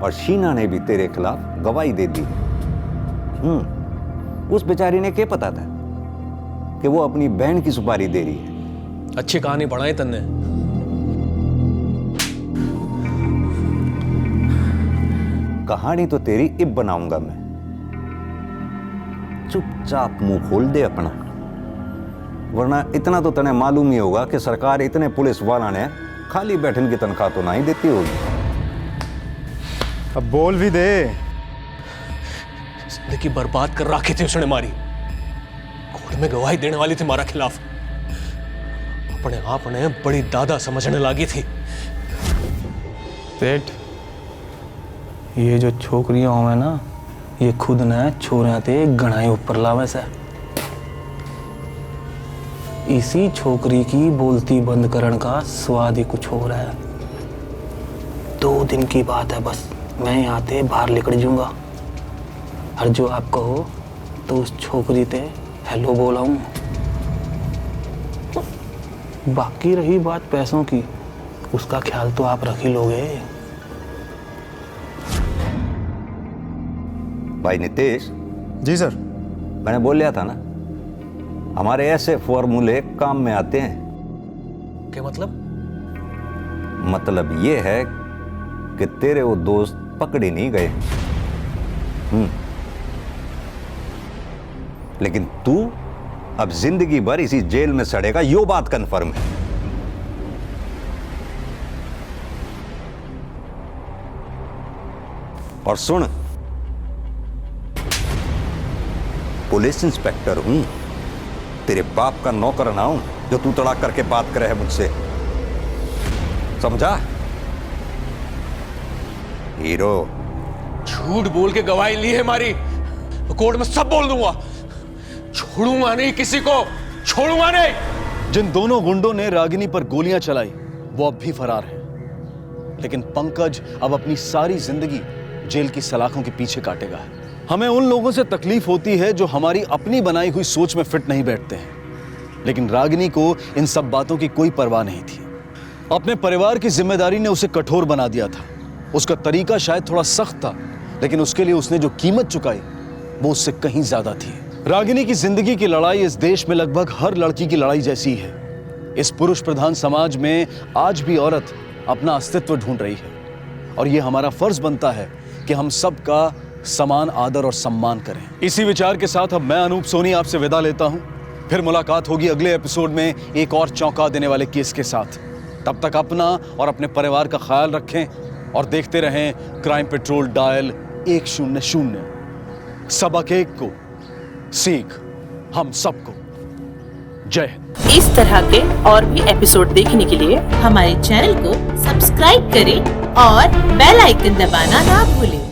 और शीना ने भी तेरे खिलाफ गवाही दे दी। उस बेचारी ने क्या पता था कि वो अपनी बहन की सुपारी दे रही है। अच्छी कहानी पढ़ाई तन्ने। कहानी तो तेरी इब बनाऊंगा मैं। चुपचाप मुंह खोल दे अपना, वरना इतना तो तने मालूम ही होगा कि सरकार इतने पुलिस वाला ने खाली बैठन की तनख्वाह तो नहीं देती होगी। अब बोल भी दे। जिंदगी बर्बाद कर रखी थी उसने मारी। कोर्ट में गवाही देने वाली थी हमारा खिलाफ। अपने आप ने बड़ी दादा समझने लगी थी। सेठ, ये जो छोकरियां होवे ना, ये खुद ने छोरियां ते गणाई ऊपर लावे से। इसी छोकरी की बोलती बंद करने का स्वाद ही कुछ हो रहा है। 2 दिन की बात है बस, मैं यहाँ ते बाहर निकल जाऊंगा। और जो आप कहो तो उस छोकरी ते हेलो बोलाऊं। बाकी रही बात पैसों की, उसका ख्याल तो आप रख ही लोगे। भाई नितेश। जी सर। मैंने बोल लिया था ना, हमारे ऐसे फॉर्मूले काम में आते हैं। क्या मतलब? मतलब ये है कि तेरे वो दोस्त पकड़े नहीं गए। लेकिन तू अब जिंदगी भर इसी जेल में सड़ेगा, यो बात कंफर्म है। और सुन, पुलिस इंस्पेक्टर हूं, तेरे बाप का नौकर ना हूं जो तू तड़ाक करके बात करे है मुझसे, समझा? हीरो। झूठ बोल के गवाही ली है हमारी, तो कोर्ट में सब बोल दूंगा। छोड़ूंगा नहीं किसी को, छोड़ूंगा नहीं। जिन दोनों गुंडों ने रागिनी पर गोलियां चलाई वो अब भी फरार हैं। लेकिन पंकज अब अपनी सारी जिंदगी जेल की सलाखों के पीछे काटेगा। हमें उन लोगों से तकलीफ होती है जो हमारी अपनी बनाई हुई सोच में फिट नहीं बैठते हैं। लेकिन रागिनी को इन सब बातों की कोई परवाह नहीं थी। अपने परिवार की जिम्मेदारी ने उसे कठोर बना दिया था। उसका तरीका शायद थोड़ा सख्त था, लेकिन उसके लिए उसने जो कीमत चुकाई वो उससे कहीं ज्यादा थी। रागिनी की जिंदगी की लड़ाई इस देश में लगभग हर लड़की की लड़ाई जैसी है। इस पुरुष प्रधान समाज में आज भी औरत अपना अस्तित्व ढूंढ रही है और ये हमारा फर्ज बनता है कि हम सबका समान आदर और सम्मान करें। इसी विचार के साथ अब मैं अनूप सोनी आपसे विदा लेता हूं। फिर मुलाकात होगी अगले एपिसोड में एक और चौंका देने वाले केस के साथ। तब तक अपना और अपने परिवार का ख्याल रखें और देखते रहें क्राइम पेट्रोल डायल 100। सबक एक को सीख हम सबको। जय हिंद। इस तरह के और भी एपिसोड देखने के लिए हमारे चैनल को सब्सक्राइब करें और बेल आइकन दबाना ना भूलें।